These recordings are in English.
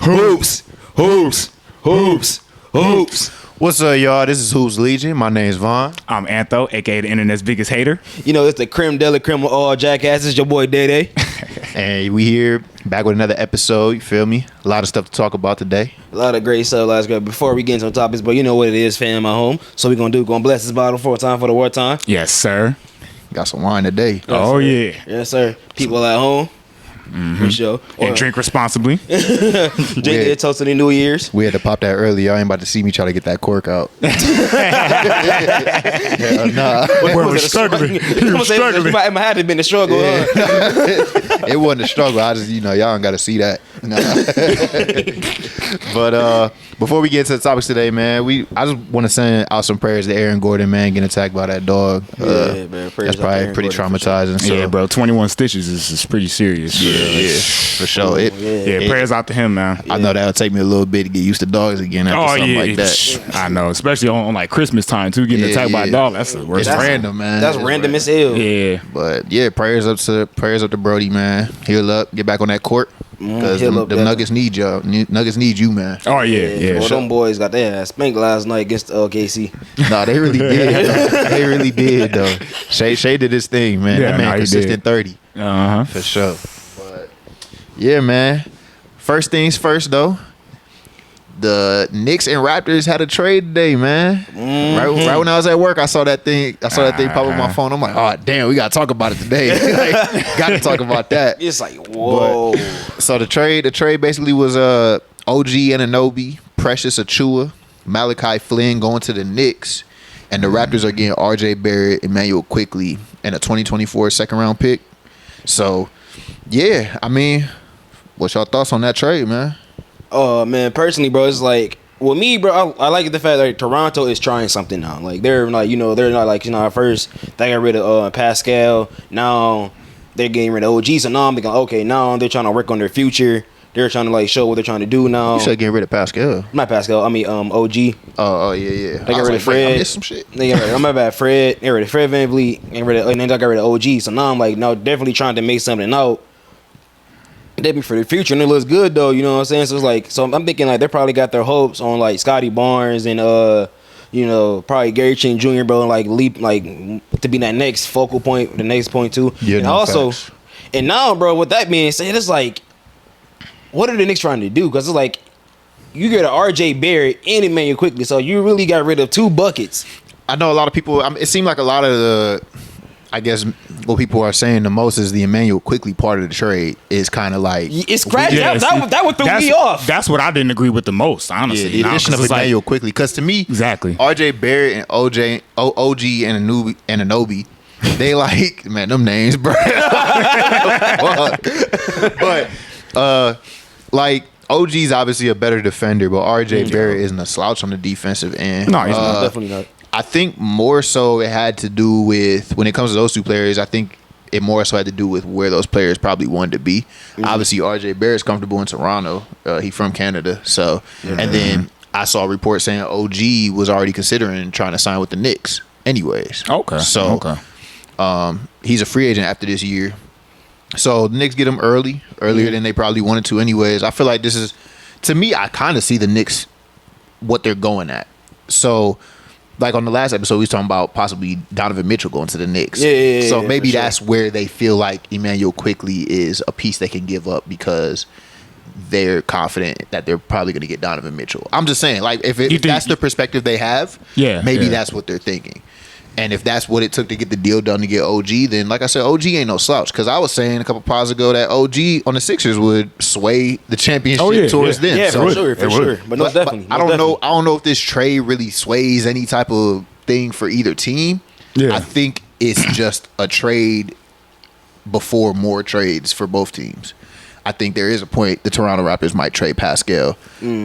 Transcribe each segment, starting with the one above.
Hoops, hoops, hoops, hoops. What's up, y'all? This is Hoops Legion. My name's Vaughn. I'm Antho, aka the internet's biggest hater. You know, it's the creme de la creme of all jackasses. Your boy Day Day. And we here back with another episode. You feel me? A lot of stuff to talk about today. A lot of great stuff. Last great. Before we get into the topics, but you know what it is, fam, at home. So we're gonna bless this bottle for a time for the wartime. Yes, sir. Got some wine today. Yes, Oh, sir. yeah. Yes, sir. People at home. For sure. And drink responsibly. Drink it, toast to the New Year's. We had to pop that early. Y'all ain't about to see me try to get that cork out. Hell nah. We're struggling. You're struggling. It might have been a struggle. Yeah. Huh? It wasn't a struggle. I just, y'all don't got to see that. Nah. But before we get to the topics today, man, I just want to send out some prayers to Aaron Gordon, man, getting attacked by that dog. Yeah, man. That's probably pretty traumatizing. So. Yeah, bro. 21 stitches is pretty serious. Yeah, for sure. Prayers out to him, man. I know that'll take me a little bit to get used to dogs again after something like that. I know, especially on like Christmas time too. Getting attacked by a dog, that's the worst. It's random, man. That's random as hell. Yeah, but yeah, prayers up to Brody, man. Heal up, get back on that court. Because them Nuggets need y'all. Nuggets need you, man. Oh yeah. Well, them boys got their ass spanked last night against KC. Nah, they really did. They really did though. Shay did his thing, man. Yeah, that man consistent 30. For sure. But yeah, man. First things first though. The Knicks and Raptors had a trade today, man. Right when I was at work, I saw that thing pop up on my phone. I'm like, oh damn, we gotta talk about it today. Gotta talk about that. It's like, whoa. So the trade basically was OG Anunoby, Precious Achua, Malachi Flynn going to the Knicks, and the Raptors are getting RJ Barrett, Emmanuel Quickley, and a 2024 second round pick. So yeah, I mean, what's your thoughts on that trade, man? Oh man, personally, bro, it's like with me, bro. I like the fact that Toronto is trying something now. Like they're like, they're not like at first they got rid of Pascal. Now they're getting rid of OG. So now I'm thinking, okay, now they're trying to work on their future. They're trying to like show what they're trying to do now. You should get rid of Pascal. Not Pascal. I mean OG. Oh yeah. They got rid of Fred. I missed some shit. They got rid of, my bad, Fred. They got rid of Fred VanVleet. And then they got rid of OG. So now I'm like, no, definitely trying to make something out. Definitely for the future, and it looks good though. You know what I'm saying? So it's like, so I'm thinking like they probably got their hopes on like Scotty Barnes and probably Gary Trent Jr. bro, and like leap like to be that next focal point, the next point too. Yeah, and no also, facts. and now, bro, with that being said, it's like, what are the Knicks trying to do? Because it's like you get an RJ Barrett and Emmanuel Quickley, so you really got rid of two buckets. I know a lot of people. It seemed like a lot of the. I guess what people are saying the most is the Emmanuel Quickley part of the trade is kind of like it's crazy. That would throw me off. That's what I didn't agree with the most, honestly. Yeah, the addition of Emmanuel Quickley, because to me, exactly, RJ Barrett and OG and Anunoby, they like, man, them names, bro. But like OG's obviously a better defender, but RJ Barrett isn't a slouch on the defensive end. No, he's not. Definitely not. I think more so it had to do with, when it comes to those two players, I think it more so had to do with where those players probably wanted to be. Obviously, RJ Barrett's comfortable in Toronto. He's from Canada. So, and then I saw a report saying OG was already considering trying to sign with the Knicks anyways. Okay. So, he's a free agent after this year. So, the Knicks get him earlier than they probably wanted to anyways. I feel like this is, to me, I kind of see the Knicks, what they're going at. So, like on the last episode, we was talking about possibly Donovan Mitchell going to the Knicks. Yeah, so maybe that's where they feel like Emmanuel Quickley is a piece they can give up because they're confident that they're probably going to get Donovan Mitchell. I'm just saying, like, if that's the perspective they have, maybe that's what they're thinking. And if that's what it took to get the deal done to get OG, then like I said, OG ain't no slouch. Because I was saying a couple pods ago that OG on the Sixers would sway the championship towards them. Yeah, so, for sure. But no, definitely. I don't know if this trade really sways any type of thing for either team. Yeah. I think it's just a trade before more trades for both teams. I think there is a point the Toronto Raptors might trade Pascal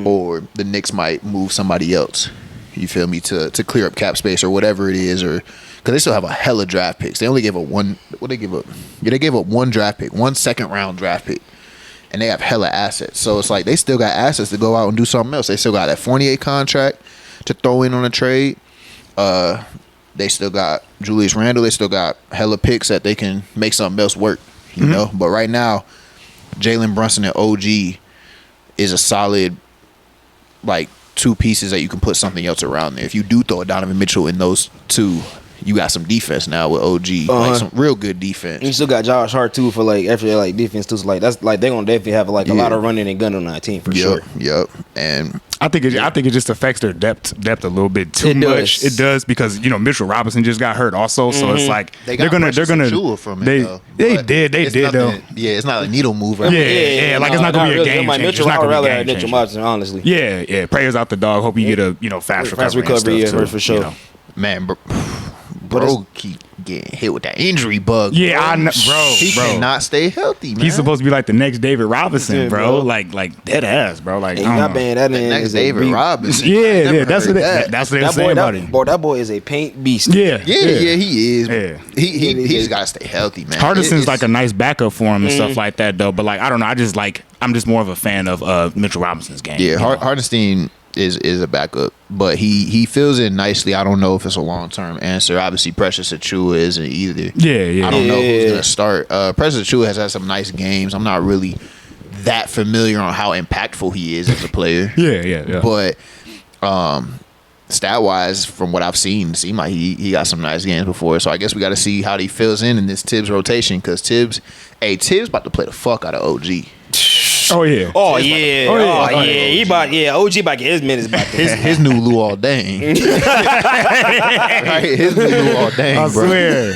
or the Knicks might move somebody else. You feel me, to clear up cap space or whatever it is, or because they still have a hella draft picks. They only gave up one. What they give up? Yeah, they gave up one draft pick, one second round draft pick, and they have hella assets. So it's like they still got assets to go out and do something else. They still got that Fournier contract to throw in on a trade. They still got Julius Randle. They still got hella picks that they can make something else work. You know, but right now, Jalen Brunson and OG is a solid, like, two pieces that you can put something else around there. If you do throw a Donovan Mitchell in those two, you got some defense now with OG, like some real good defense. You still got Josh Hart too for like extra like defense too. So like that's like they're gonna definitely have like a lot of running and gun on that team for sure. Yep. And I think it just affects their depth a little bit too much. It does because Mitchell Robinson just got hurt also, so it's like they're gonna from it, they did though. Yeah, it's not a needle mover. Yeah, like it's not gonna be a game changer. It's not gonna be a game Mitchell Robinson, honestly. Yeah. Prayers out the dog. Hope you get a fast recovery. For sure. Man, bro, keep getting hit with that injury bug. Yeah, bro. I know, bro. He cannot stay healthy, man. He's supposed to be like the next David Robinson, bro. Like dead ass, bro. Like not bad. That next David Robinson. Yeah, that's what they're saying about him. Boy, that boy is a paint beast. Yeah, he is. Yeah. He's got to stay healthy, man. Hardison's like a nice backup for him and stuff like that, though. But like, I don't know. I'm just more of a fan of Mitchell Robinson's game. Yeah, Hardison is a backup, but he fills in nicely. I don't know if it's a long term answer. Obviously, Precious Achiuwa isn't either. Yeah. I don't know who's gonna start. Precious Achiuwa has had some nice games. I'm not really that familiar on how impactful he is as a player. Yeah. But stat wise, from what I've seen, it seemed like he got some nice games before. So I guess we got to see how he fills in this Tibbs rotation, because Tibbs about to play the fuck out of OG. Oh yeah. He about OG about to get his minutes back. His new Luol Deng. Right? His new Luol Deng, I bro. swear.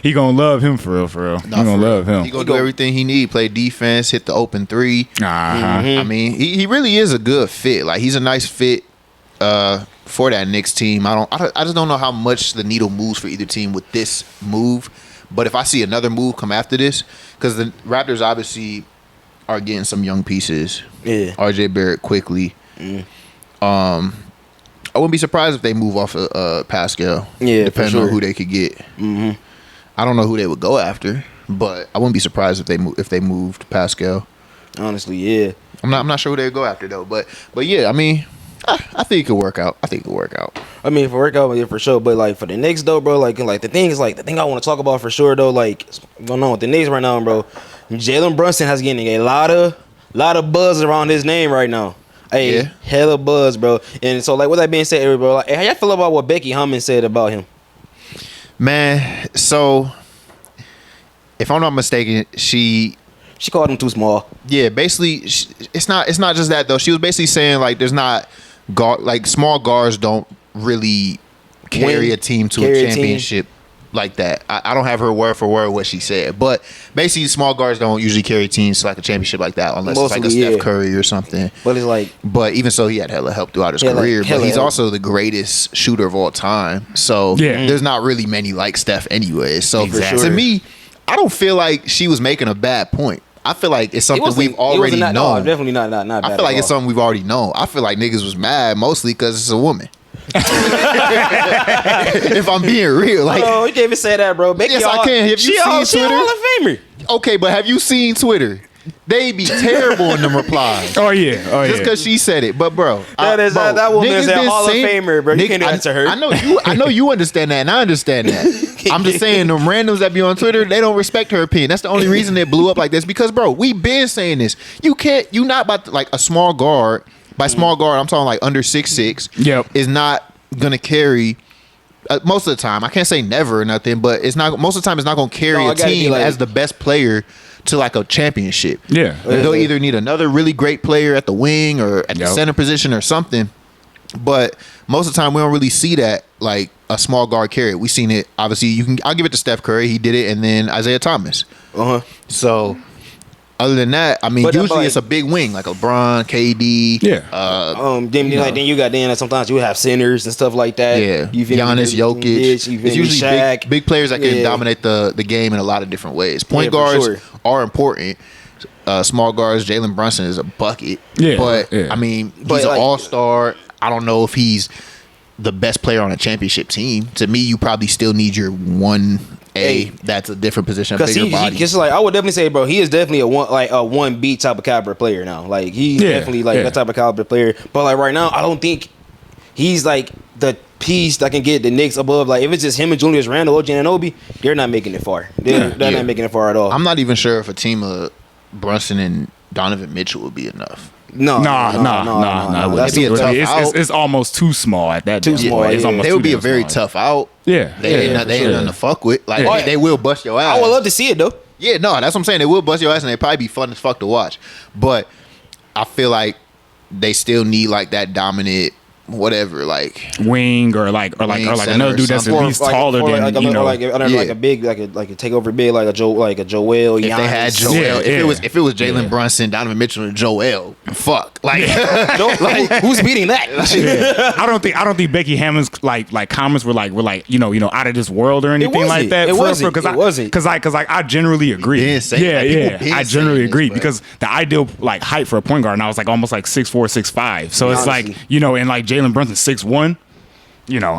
He gonna love him for real. He gonna love him. He gonna do everything he need. Play defense, hit the open three. I mean, he really is a good fit. Like, he's a nice fit for that Knicks team. I just don't know how much the needle moves for either team with this move. But if I see another move come after this, because the Raptors obviously are getting some young pieces. Yeah. RJ Barrett quickly. I wouldn't be surprised if they move off of Pascal. Yeah, depending on who they could get. I don't know who they would go after, but I wouldn't be surprised if they moved Pascal. Honestly, yeah. I'm not sure who they would go after though. But yeah, I mean, I think it could work out. I mean, for workout, yeah, for sure. But like for the Knicks though, bro, like the thing I want to talk about for sure though, like what's going on with the Knicks right now, bro. Jalen Brunson has getting a lot of buzz around his name right now. Hella buzz, bro. And so like with that being said, bro, like, how y'all feel about what Becky Hammon said about him? Man, so if I'm not mistaken, she called him too small. Yeah, basically, it's not just that though. She was basically saying like there's not small guards don't really carry a team to a championship like that. I don't have her word for word what she said, but basically small guards don't usually carry teams to like a championship like that unless it's like a Steph Curry or something. But it's like, even so, he had hella help throughout his career. But he's also the greatest shooter of all time. So there's not really many like Steph anyway. So to me, I don't feel like she was making a bad point. I feel like it's something we've already known. No, definitely not bad. I feel like it's something we've already known. I feel like niggas was mad mostly because it's a woman. If I'm being real, like, oh, you can't even say that, bro. Yes, I can. Have you seen she Twitter? Hall of Famer. Okay, but have you seen Twitter? They be terrible in them replies. Oh yeah. Just because she said it, but bro, that woman is a Hall of Famer, bro. You can't answer her. I know you understand that, and I understand that. I'm just saying, the randoms that be on Twitter, they don't respect her opinion. That's the only reason it blew up like this. Because, bro, we been saying this. You not about to, like, a small guard. By small guard, I'm talking like under 6'6". Yep. Is not gonna carry. Most of the time, I can't say never or nothing, but it's not. Most of the time, it's not gonna carry a team as the best player to like a championship. Yeah, they'll either need another really great player at the wing or at the center position or something. But most of the time, we don't really see that like a small guard carry it. We seen it. Obviously, I'll give it to Steph Curry. He did it, and then Isaiah Thomas. So. Other than that, I mean, usually it's a big wing like LeBron, KD. Yeah. Then you got sometimes you have centers and stuff like that. Yeah. Giannis, Jokic. It's usually big players that can dominate the game in a lot of different ways. Point guards are important. Small guards, Jalen Brunson is a bucket. Yeah. But I mean, he's an all-star. I don't know if he's the best player on a championship team. To me, you probably still need your one. That's a different position, a bigger body. Because like I would definitely say, bro, he is definitely a 1B type of caliber player now. Like he's definitely like that type of caliber player. But like right now, I don't think he's like the piece that can get the Knicks above. Like if it's just him and Julius Randle, OG Anunoby, they're not making it far. They're not making it far at all. I'm not even sure if a team of Brunson and Donovan Mitchell would be enough. No. It's almost too small at that. Too small. It's almost They would be a too very small. tough out. Yeah, They ain't nothing to fuck with. Like they will bust your ass. I would love to see it though. Yeah, no, that's what I'm saying. They will bust your ass and they probably be fun as fuck to watch. But I feel like they still need like that dominant whatever, like wing or like another dude that's at least taller than like a big like a takeover big like a Joel. If they had Joel, if it was Jalen Brunson, Donovan Mitchell, and Joel, fuck, like, who's beating that? I don't think Becky Hammond's like comments were like out of this world or anything like that. It wasn't. Because I generally agree. I generally agree because the ideal like height for a point guard now is like almost like 6'4", 6'5". So it's like and like Jalen Brunson 6'1".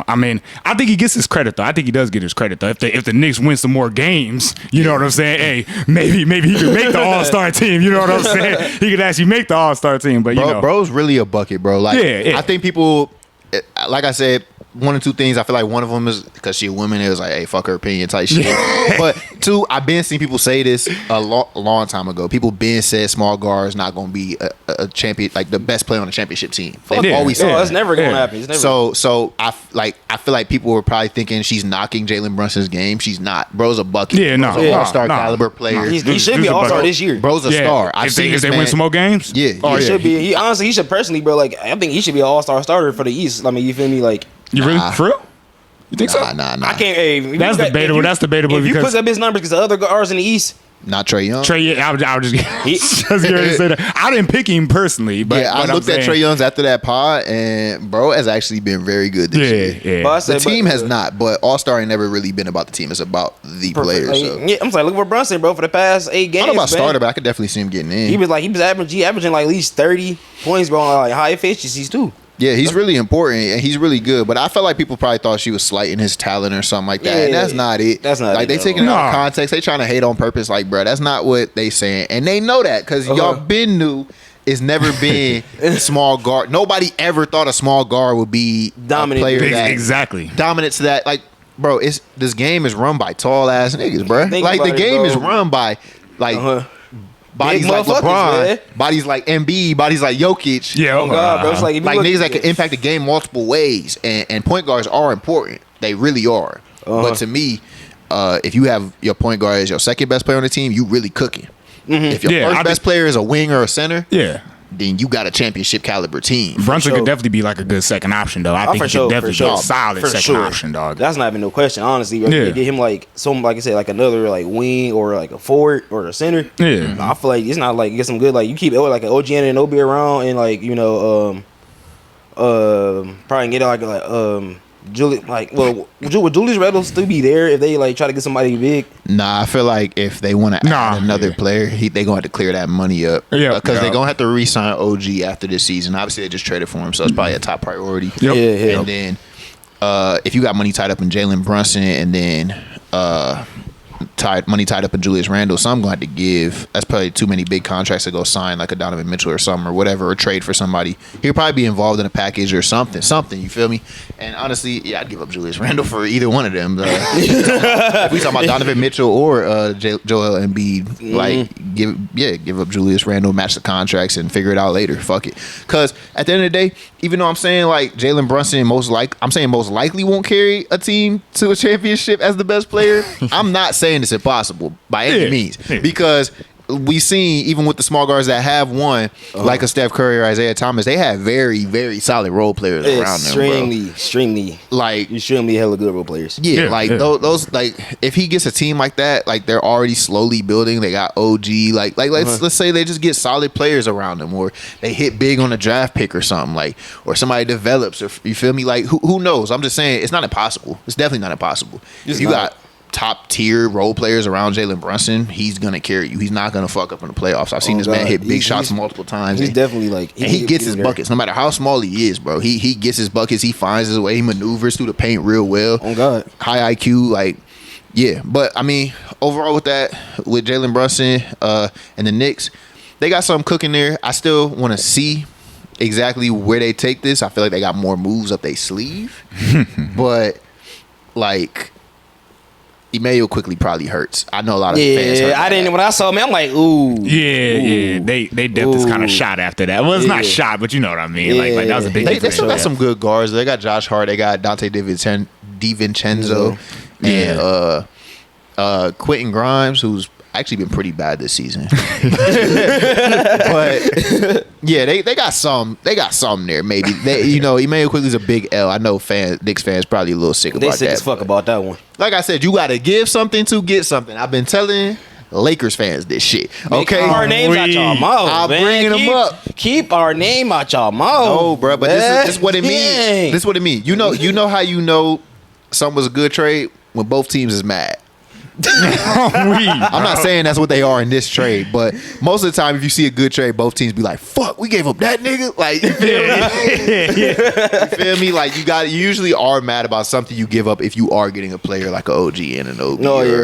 I mean, I think he gets his credit though. I think he does get his credit though. If the Knicks win some more games, you know what I'm saying? Hey, maybe he could make the All-Star team. You know what I'm saying? He could actually make the All-Star team. But bro's really a bucket, bro. Like, I think people, like I said, one or two things. I feel like one of them is because she a woman. It was like, hey, fuck her opinion type shit. But two, I've been seeing people say this a long time ago. People been said small guard is not going to be a champion, like the best player on the championship team. Always said that's never going to happen. So I feel like people were probably thinking she's knocking Jalen Brunson's game. She's not. Bro's a bucket. All-star caliber player. He should be All-Star this year. Bro's a star. If they win some more games, he should be. He should personally, bro. Like I think he should be an All-Star starter for the East. I mean, you feel me? Like. You really? For real? You think so? Nah. I can't. Hey, that's debatable. That's debatable. If you put up his numbers, because the other guards in the East. Not Trae Young. I was just going to say that. I didn't pick him personally, but I looked at Trae Young's after that pod, and bro has actually been very good this year. Yeah. The team has not, but All-Star ain't never really been about the team. It's about the players. So. Yeah, I'm saying, look for Brunson, bro, for the past 8 games. I don't know about starter, but I could definitely see him getting in. He was averaging like at least 30 points, bro, on like high efficiencies too. Yeah, he's really important and he's really good. But I felt like people probably thought she was slighting his talent or something like that. And that's not it. That's not like it. They taking it out of context. They trying to hate on purpose. Like, bro, that's not what they saying. And they know that because y'all been knew it's never been small guard. Nobody ever thought a small guard would be dominant player that exactly dominant to that. Like, bro, this game is run by tall ass niggas, bro. Like the game is run by like. Bodies like LeBron, man. Bodies like Embiid, bodies like Jokic. Yeah, oh God, bro. It's like niggas that can impact the game multiple ways, and point guards are important. They really are. But to me, if you have your point guard as your second best player on the team, you really cooking. If your first best player is a wing or a center, then you got a championship caliber team. Brunson could definitely be like a good second option, though. I think he could definitely be a solid second option, dog. That's not even no question, honestly. Get him like I said, like another like wing or like a forward or a center. Yeah, I feel like it's not like get some good like you keep like an OG and OB around and like probably get like Julie, like, would Julius Randle still be there if they like try to get somebody big? Nah, I feel like if they want to add another player, they gonna have to clear that money up. Yeah, because they're gonna have to re-sign OG after this season. Obviously, they just traded for him, so it's probably a top priority. And then if you got money tied up in Jalen Brunson, and then money tied up in Julius Randle, so I'm going to have to give. That's probably too many big contracts to go sign like a Donovan Mitchell or something or whatever, or trade for somebody. He'll probably be involved in a package or something. You feel me? And honestly, I'd give up Julius Randle for either one of them. If we talking about Donovan Mitchell or Joel Embiid, like give up Julius Randle, match the contracts, and figure it out later. Fuck it. Because at the end of the day, even though I'm saying like Jalen Brunson most likely won't carry a team to a championship as the best player, I'm not saying it's impossible by any means because we seen even with the small guards that have won, like a Steph Curry or Isaiah Thomas, they have very, very solid role players around them, bro. Extremely hella good role players. Those like if he gets a team like that, like they're already slowly building. They got OG, let's say they just get solid players around them, or they hit big on a draft pick or something, like, or somebody develops. Or you feel me? Like who knows? I'm just saying it's not impossible. It's definitely not impossible. If you got top tier role players around Jalen Brunson, he's gonna carry you. He's not gonna fuck up in the playoffs. I've seen this man hit big shots multiple times. He's definitely like he gets his buckets, no matter how small he is, bro. He gets his buckets. He finds his way. He maneuvers through the paint real well. Oh God, high IQ, like But I mean, overall with Jalen Brunson and the Knicks, they got something cooking there. I still want to see exactly where they take this. I feel like they got more moves up their sleeve, but like. Emmanuel quickly probably hurts. I know a lot of fans. Yeah, I didn't. When I saw him, I'm like, ooh. Yeah. They depth is kind of shot after that. Well, it's not shot, but you know what I mean. Like that was a big. They still got some good guards. They got Josh Hart. They got Dante DiVincenzo, and Quentin Grimes, who's actually been pretty bad this season. But yeah, they got some there. Maybe Emmanuel Quigley's a big L. I know Knicks fans probably a little sick about that. They sick as fuck about that one. Like I said, you got to give something to get something. I've been telling Lakers fans this shit. Okay, keep our names out y'all mouth. I'm bringing them up. Keep our name out y'all mouth. No, bro, but this is what it means. This is what it means. You know how you know something was a good trade when both teams is mad. I'm not saying that's what they are in this trade, but most of the time, if you see a good trade, both teams be like, "Fuck, we gave up that nigga." Like, you feel me? You feel me? Like, you usually are mad about something you give up if you are getting a player like an OG and an OB,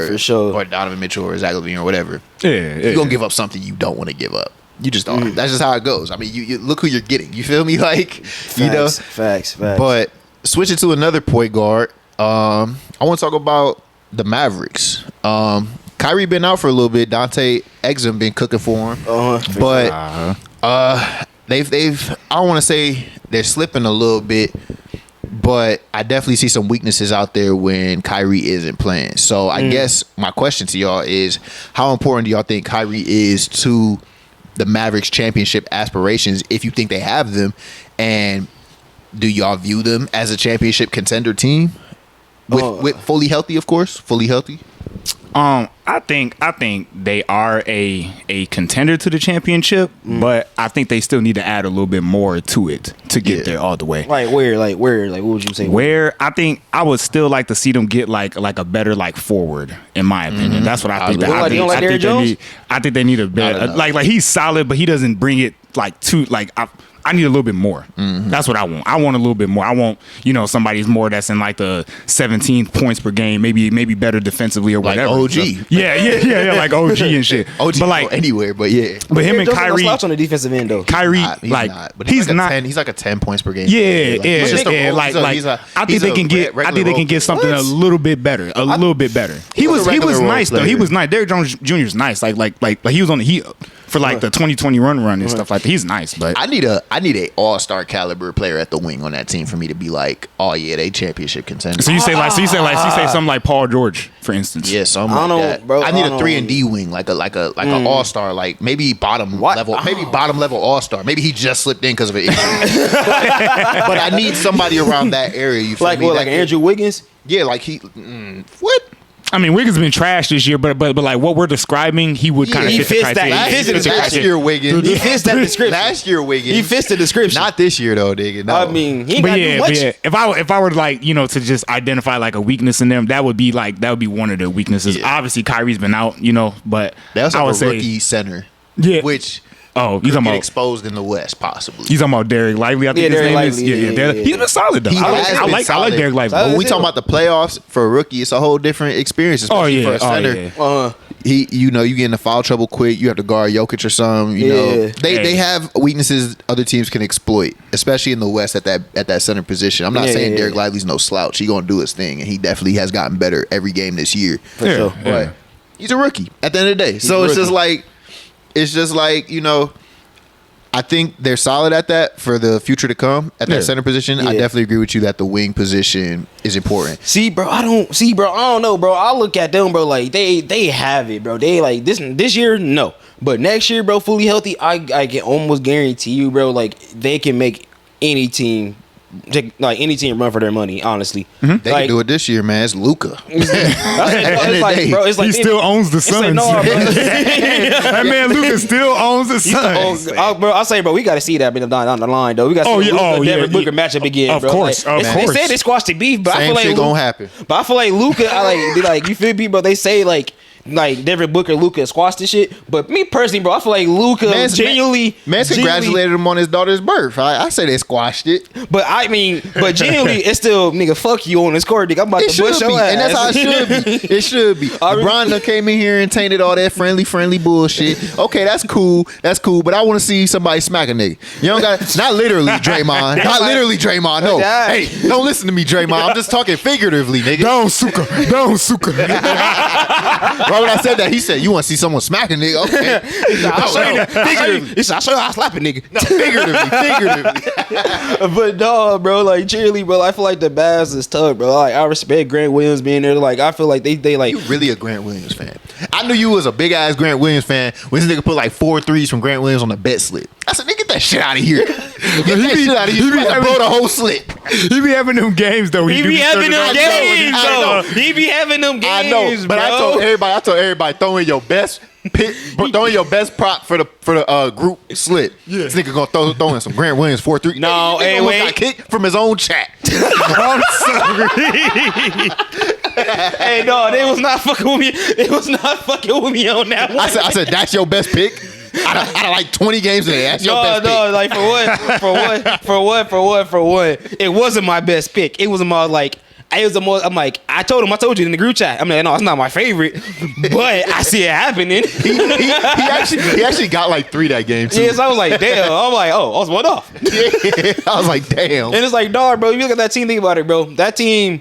for sure, or Donovan Mitchell or Zach LaVine or whatever. You're gonna give up something you don't want to give up. You just are. That's just how it goes. I mean, you look who you're getting. You feel me? Like, facts. But switching to another point guard, I want to talk about the Mavericks. Kyrie been out for a little bit. Dante Exum been cooking for him. But they've I don't want to say they're slipping a little bit, but I definitely see some weaknesses out there when Kyrie isn't playing. So I guess my question to y'all is, how important do y'all think Kyrie is to the Mavericks championship aspirations, if you think they have them, and do y'all view them as a championship contender team? With fully healthy, of course. Fully healthy. I think they are a contender to the championship, but I think they still need to add a little bit more to it to get there all the way. Like where? Like what would you say? Where I think I would still like to see them get like a better forward, in my opinion. That's what I think. I think they need a better like he's solid, but he doesn't bring it I need a little bit more. That's what I want. I want a little bit more. I want, somebody's more that's in like the 17 points per game, maybe better defensively or whatever. Like OG. So, yeah, like OG and shit. OG but like anywhere, but yeah. But him and Kyrie slouch on the defensive end though. Kyrie he's not. He's like a 10 points per game. Yeah. I think they can get something a little bit better. A little bit better. He was nice though. He was nice. Derrick Jones Jr. is nice. Like he was on the heat for like the 2020 run and stuff like that. He's nice, but I need a all-star caliber player at the wing on that team for me to be like, oh yeah, they championship contenders. So you say something like Paul George, for instance. Yeah, something like that. Bro, I need a 3-and-D wing, like an all-star, like maybe bottom level all-star. Maybe he just slipped in because of an injury. But I need somebody around that area. You feel me? Like Andrew Wiggins? Yeah, like what? I mean, Wiggins has been trash this year, but like what we're describing, he would kind of fit the criteria. Last year, Wiggins. He fits that description. Last year, Wiggins. He fits the description. Not this year, though, nigga. No. I mean, he ain't got to do much. Yeah. If I were to just identify like a weakness in them, that would be one of the weaknesses. Yeah. Obviously, Kyrie's been out, but that's I would say rookie center. Yeah. Which. Oh, you talking about exposed in the West, possibly. You talking about Derek Lively? I think his name is. Yeah. He's been solid though. I like Derek Lively. When we talking about the playoffs for a rookie, it's a whole different experience, especially for a center. You get into foul trouble quick. You have to guard Jokic or something. They have weaknesses other teams can exploit, especially in the West at that center position. I'm not saying Derek Lively's no slouch. He gonna do his thing, and he definitely has gotten better every game this year. For sure, but he's a rookie at the end of the day. So it's just like. I think they're solid at that for the future to come at that center position. I definitely agree with you that the wing position is important. See, bro, I don't know, bro. I look at them, bro, like they have it, bro. They like this year, no. But next year, bro, fully healthy, I can almost guarantee you, bro, like they can make any team run for their money, honestly. They can do it this year, man. It's Luka. It's like he still owns the Suns. That man Luka still owns the Suns. Bro, I say, bro, we got to see that down the line, though. We got to see the Devin Booker matchup again, of bro. Course. They said they squashed the beef, but I feel like gonna happen. But I feel like Luka, you feel me, bro? They say like like Devin Booker, Luka squashed this shit. But me personally, bro, I feel like Luka genuinely congratulated him on his daughter's birth. I say they squashed it. But I mean, but genuinely, it's still nigga, fuck you on the court, nigga. I'm about to bust your ass. And that's how it should be. It should be. LeBron done came in here and tainted all that friendly bullshit. Okay, that's cool. But I want to see somebody smack a nigga. You don't got not literally Draymond. Not literally Draymond. No. Hey, don't listen to me, Draymond. I'm just talking figuratively, nigga. Don't suka. Right when I said that, he said, "You want to see someone smack a nigga?" Okay. I'll show you. Figuratively. I'll show you how I slap a nigga. No, figuratively. But no, bro, like cheerily, bro. I feel like the Bass is tough, bro. Like I respect Grant Williams being there. Like I feel like they like. You really a Grant Williams fan? I knew you was a big ass Grant Williams fan when this nigga put like 4 threes from Grant Williams on the bet slip. I said, "Nigga, get that shit out of here. Get that shit out of here. You better blow the whole slip." He be having them games though. He be having them games though. He be having them games. I know, but bro. I told everybody, throw in your best pick, throw in your best prop for the group slip. Yeah. This nigga gonna throw in some Grant Williams 4-3. No, hey, wait. Got kicked from his own chat. I'm sorry. Hey, no, they was not fucking with me. They was not fucking with me on that one. I said that's your best pick. Out of like 20 games in there, that's your best pick. No, like for what? It wasn't my best pick. It was more like. I'm like, I told you in the group chat. I'm like, no, it's not my favorite, but I see it happening. he actually got like 3 that game too. Yeah, so I was like, damn. I'm like, oh, I was one off. Yeah, I was like, damn. And it's like, dog, bro. If you look at that team, think about it, bro. That team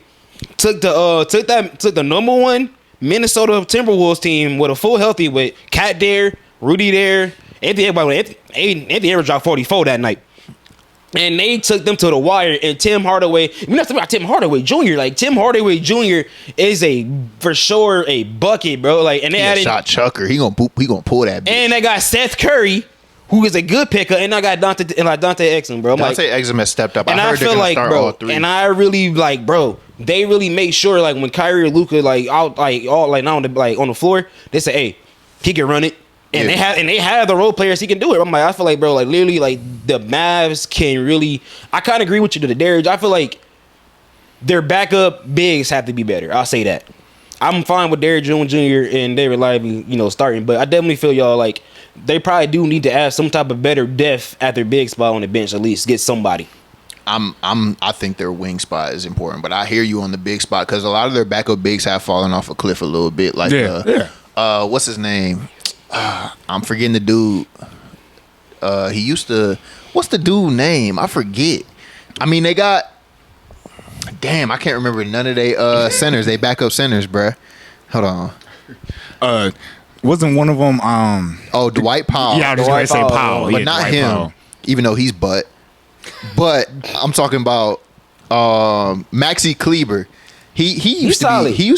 took the number 1 Minnesota Timberwolves team with a full healthy with Cat there, Rudy there, Anthony Edwards dropped 44 that night. And they took them to the wire. And Tim Hardaway, we're not talking about Tim Hardaway Jr. Like Tim Hardaway Jr. is for sure a bucket, bro. Like, and they added shot chucker. He gonna pull that bitch. And they got Seth Curry, who is a good picker, and I got Dante Exum, bro. Dante Exum has stepped up. And I feel like, bro, and I really like, bro. They really make sure, like, when Kyrie or Luka on the floor, they say, hey, he can run it. And they have the role players he can do it. I'm like, I feel like, bro, like literally, like the Mavs can really. I kind of agree with you to the Derrick. I feel like their backup bigs have to be better. I'll say that. I'm fine with Derrick Jones Jr. and David Lively, starting, but I definitely feel y'all like they probably do need to add some type of better depth at their big spot on the bench, at least get somebody. I think their wing spot is important, but I hear you on the big spot because a lot of their backup bigs have fallen off a cliff a little bit. Like, what's his name? I'm forgetting the dude. He used to. What's the dude name? I forget. I mean, they got. Damn, I can't remember none of they centers. They backup centers, bruh. Hold on. Wasn't one of them? Dwight Powell. Yeah, I was going to say Powell, but not Dwight him. Powell. Even though he's butt. But I'm talking about Maxi Kleber. He used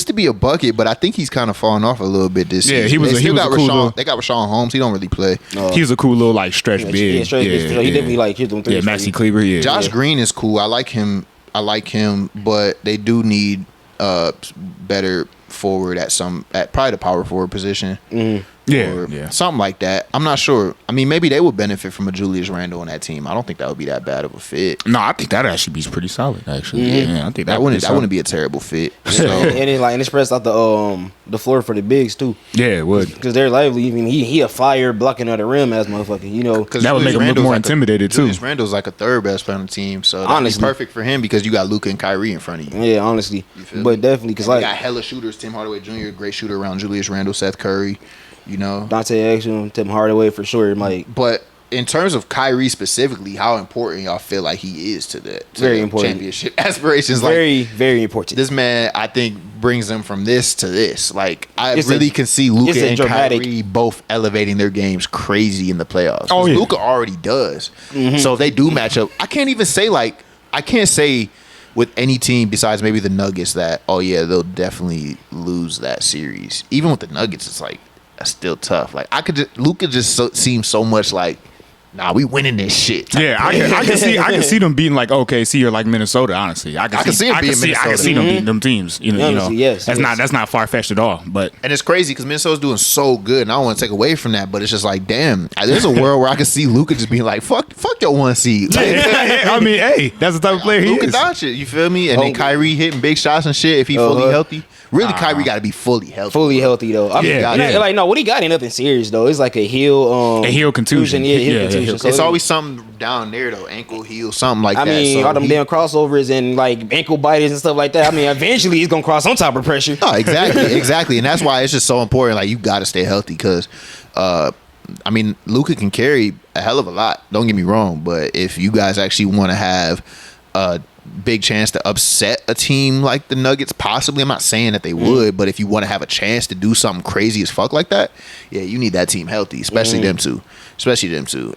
to be a bucket, but I think he's kind of falling off a little bit this season. He was a cool little. They got Rashawn Holmes. He don't really play. He was a cool little like stretch big. Yeah, stretch big. He definitely like hit them 3. Yeah, Maxi Kleber. Yeah, Josh Green is cool. I like him, but they do need better forward at probably the power forward position. Mm-hmm. Yeah, something like that. I'm not sure. I mean, maybe they would benefit from a Julius Randle on that team. I don't think that would be that bad of a fit. No, I think that actually be pretty solid. Actually, yeah, I think that wouldn't be a terrible fit. So. and it spreads out the floor for the bigs too. Yeah, it would because they're lively. I mean, he a flyer blocking at the rim as motherfucker. Because that would make him look more intimidated too. Julius Randle's like a third best player on the team, so that's perfect for him because you got Luka and Kyrie in front of you. Yeah, honestly, but definitely because like got hella shooters. Tim Hardaway Jr. great shooter around Julius Randle, Seth Curry. Dante Exum, Tim Hardaway for sure. But in terms of Kyrie specifically, how important y'all feel like he is to the championship aspirations? Very, very important. This man, I think, brings them from this to this. Like, I really can see Luka and Kyrie both elevating their games crazy in the playoffs. Oh, yeah. Luka already does. Mm-hmm. So if they do match up, I can't say with any team besides maybe the Nuggets that, they'll definitely lose that series. Even with the Nuggets, it's like, that's still tough. Like Luka just seems so much like nah, we winning this shit. Yeah, I can see them beating like OKC or like Minnesota. Honestly, I can see them beating them teams. You know, yes, that's not far fetched at all. But and it's crazy because Minnesota's doing so good, and I don't want to take away from that. But it's just like, damn, there's a world where I can see Luka just being like, fuck your 1 seed. Like, I mean, hey, that's the type of player he Luka is. Doncic, you feel me? And then Kyrie hitting big shots and shit if he fully healthy. Really, Kyrie got to be fully healthy. Fully healthy though. I mean, like no, what he got ain't nothing serious though. It's like a heel contusion. Yeah, contusion. So it's always something down there though, ankle, heel, something like that. I mean, all them damn crossovers and like ankle biters and stuff like that. I mean, eventually he's gonna cross some type of pressure. Oh, exactly, and that's why it's just so important. Like you got to stay healthy because, I mean, Luka can carry a hell of a lot. Don't get me wrong, but if you guys actually want to have a big chance to upset a team like the Nuggets, possibly, I'm not saying that they would, but if you want to have a chance to do something crazy as fuck like that, yeah, you need that team healthy, especially them two,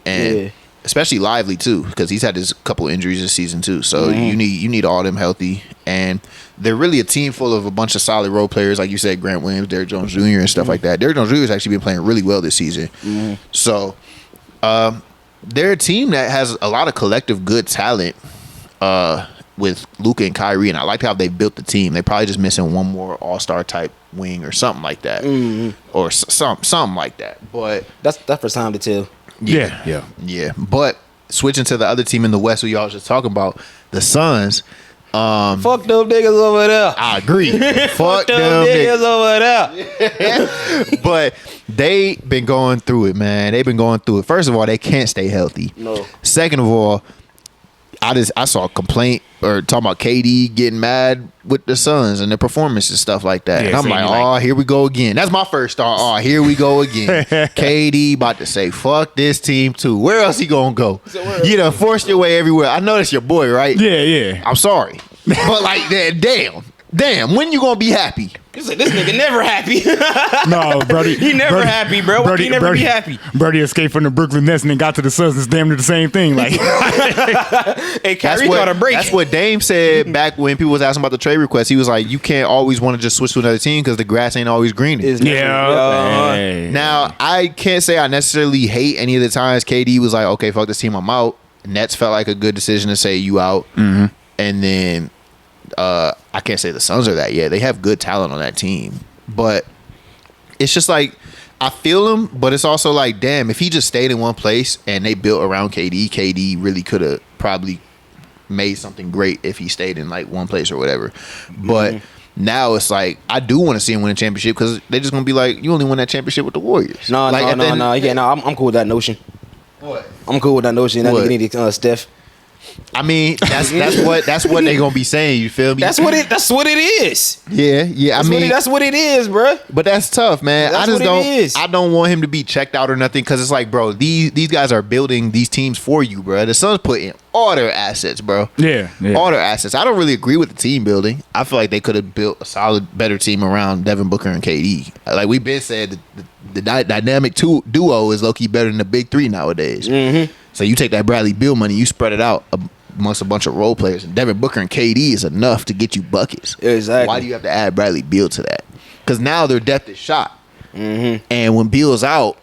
and especially Lively too, because he's had his couple injuries this season too. So you need all them healthy, and they're really a team full of a bunch of solid role players, like you said, Grant Williams, Derrick Jones Jr. and stuff like that. Derrick Jones Jr. has actually been playing really well this season, so they're a team that has a lot of collective good talent. With Luka and Kyrie, and I like how they built the team. They probably just missing one more all-star type wing or something like that, or something like that. But that's for time to tell. Yeah. But switching to the other team in the West, who y'all was just talking about, the Suns. Fuck them niggas over there. I agree. Fuck them niggas over there. But they been going through it, man. They've been going through it. First of all, they can't stay healthy. No. Second of all, I saw a complaint or talking about KD getting mad with the Suns and their performance and stuff like that. And I'm like, here we go again. That's my first thought. Oh, here we go again. KD about to say, fuck this team too. Where else he gonna go? You done forced your way everywhere. I know that's your boy, right? Yeah. I'm sorry. But like, damn, when you gonna be happy? This nigga never happy. No, Brody. He never happy, bro. Brody never be happy. Brody escaped from the Brooklyn Nets and then got to the Suns. It's damn near the same thing. Like, hey, Kyrie got a break. That's what Dame said back when people was asking about the trade request. He was like, you can't always want to just switch to another team because the grass ain't always greener. Now, I can't say I necessarily hate any of the times KD was like, okay, fuck this team, I'm out. Nets felt like a good decision to say you out. And then I can't say the Suns are that yet. They have good talent on that team, but it's just like I feel him, but it's also like, damn, if he just stayed in one place and they built around KD really could have probably made something great if he stayed in like one place or whatever. But now it's like I do want to see him win a championship because they're just gonna be like, you only won that championship with the Warriors. No. I'm cool with that notion. What? I'm cool with that notion. That nigga need Steph. I mean, that's what they gonna be saying. You feel me? That's what it is. Yeah. That's what it is, bro. But that's tough, man. That's I don't want him to be checked out or nothing because it's like, bro, these guys are building these teams for you, bro. The Suns put in all their assets, bro. Yeah. All their assets. I don't really agree with the team building. I feel like they could have built a solid, better team around Devin Booker and KD. Like we've been said, the dynamic duo is low key better than the big three nowadays. So you take that Bradley Beal money, you spread it out amongst a bunch of role players, and Devin Booker and KD is enough to get you buckets. Exactly. Why do you have to add Bradley Beal to that? Because now their depth is shot, and when Beal's out,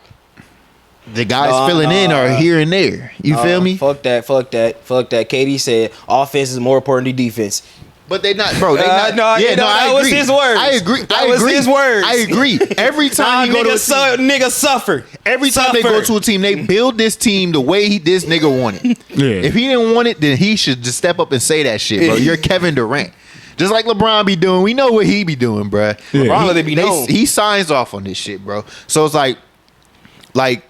the guys filling in are here and there. You feel me? Fuck that. KD said offense is more important than defense. But they not, bro. They not. That was his words. I agree. That was his words. I agree. Every time you go to a team, nigga suffer. Every time they go to a team, they build this team the way this nigga wanted. If he didn't want it, then he should just step up and say that shit, bro. You're Kevin Durant. Just like LeBron be doing. We know what he be doing, bro. LeBron he signs off on this shit, bro. So it's like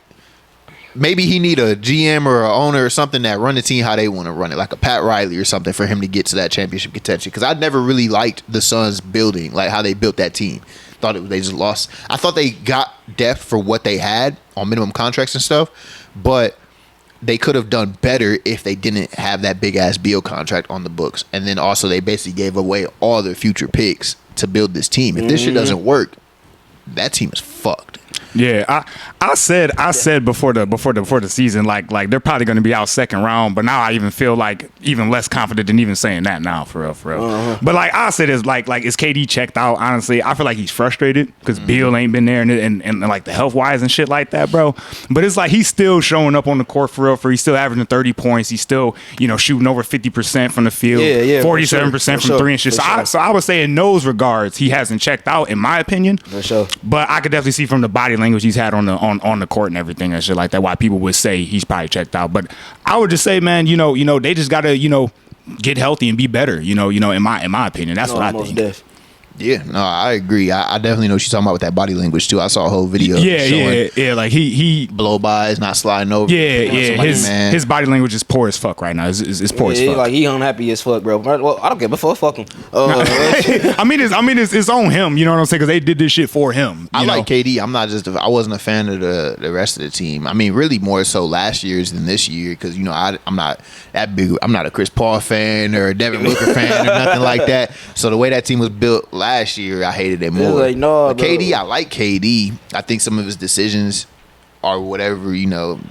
maybe he need a GM or an owner or something that run the team how they want to run it, like a Pat Riley or something for him to get to that championship contention. Because I never really liked the Suns building, like how they built that team. Thought they just lost. I thought they got depth for what they had on minimum contracts and stuff, but they could have done better if they didn't have that big ass Beal contract on the books. And then also they basically gave away all their future picks to build this team. If this shit doesn't work, that team is fucked. Yeah, I said before the season, like they're probably going to be out second round, but now I even feel like even less confident than even saying that now, for real. But like I said, is like is KD checked out? Honestly, I feel like he's frustrated because Beal ain't been there and like the health wise and shit like that, bro. But it's like he's still showing up on the court for real. He's still averaging 30 points. He's still shooting over 50% from the field, 47% from 3 inches. So I would say in those regards, he hasn't checked out, in my opinion. For sure. But I could definitely see from the body language he's had on the court and everything and shit like that why people would say he's probably checked out. But I would just say, man, they just gotta get healthy and be better. In my opinion, that's what I think. Yeah, no, I agree. I definitely know what you're talking about with that body language too. I saw a whole video. Yeah. Like he blow bys, not sliding over. Yeah. His body language is poor as fuck right now. It's poor as fuck. Like he unhappy as fuck, bro. Well, I don't care. Before fuck him. I mean, it's on him. You know what I'm saying? Because they did this shit for him. I like KD. I wasn't a fan of the rest of the team. I mean, really more so last year's than this year because I'm not that big. I'm not a Chris Paul fan or a Devin Booker fan or nothing like that. So the way that team was built last year, I hated it more. Like, no, KD, I like KD. I think some of his decisions are whatever,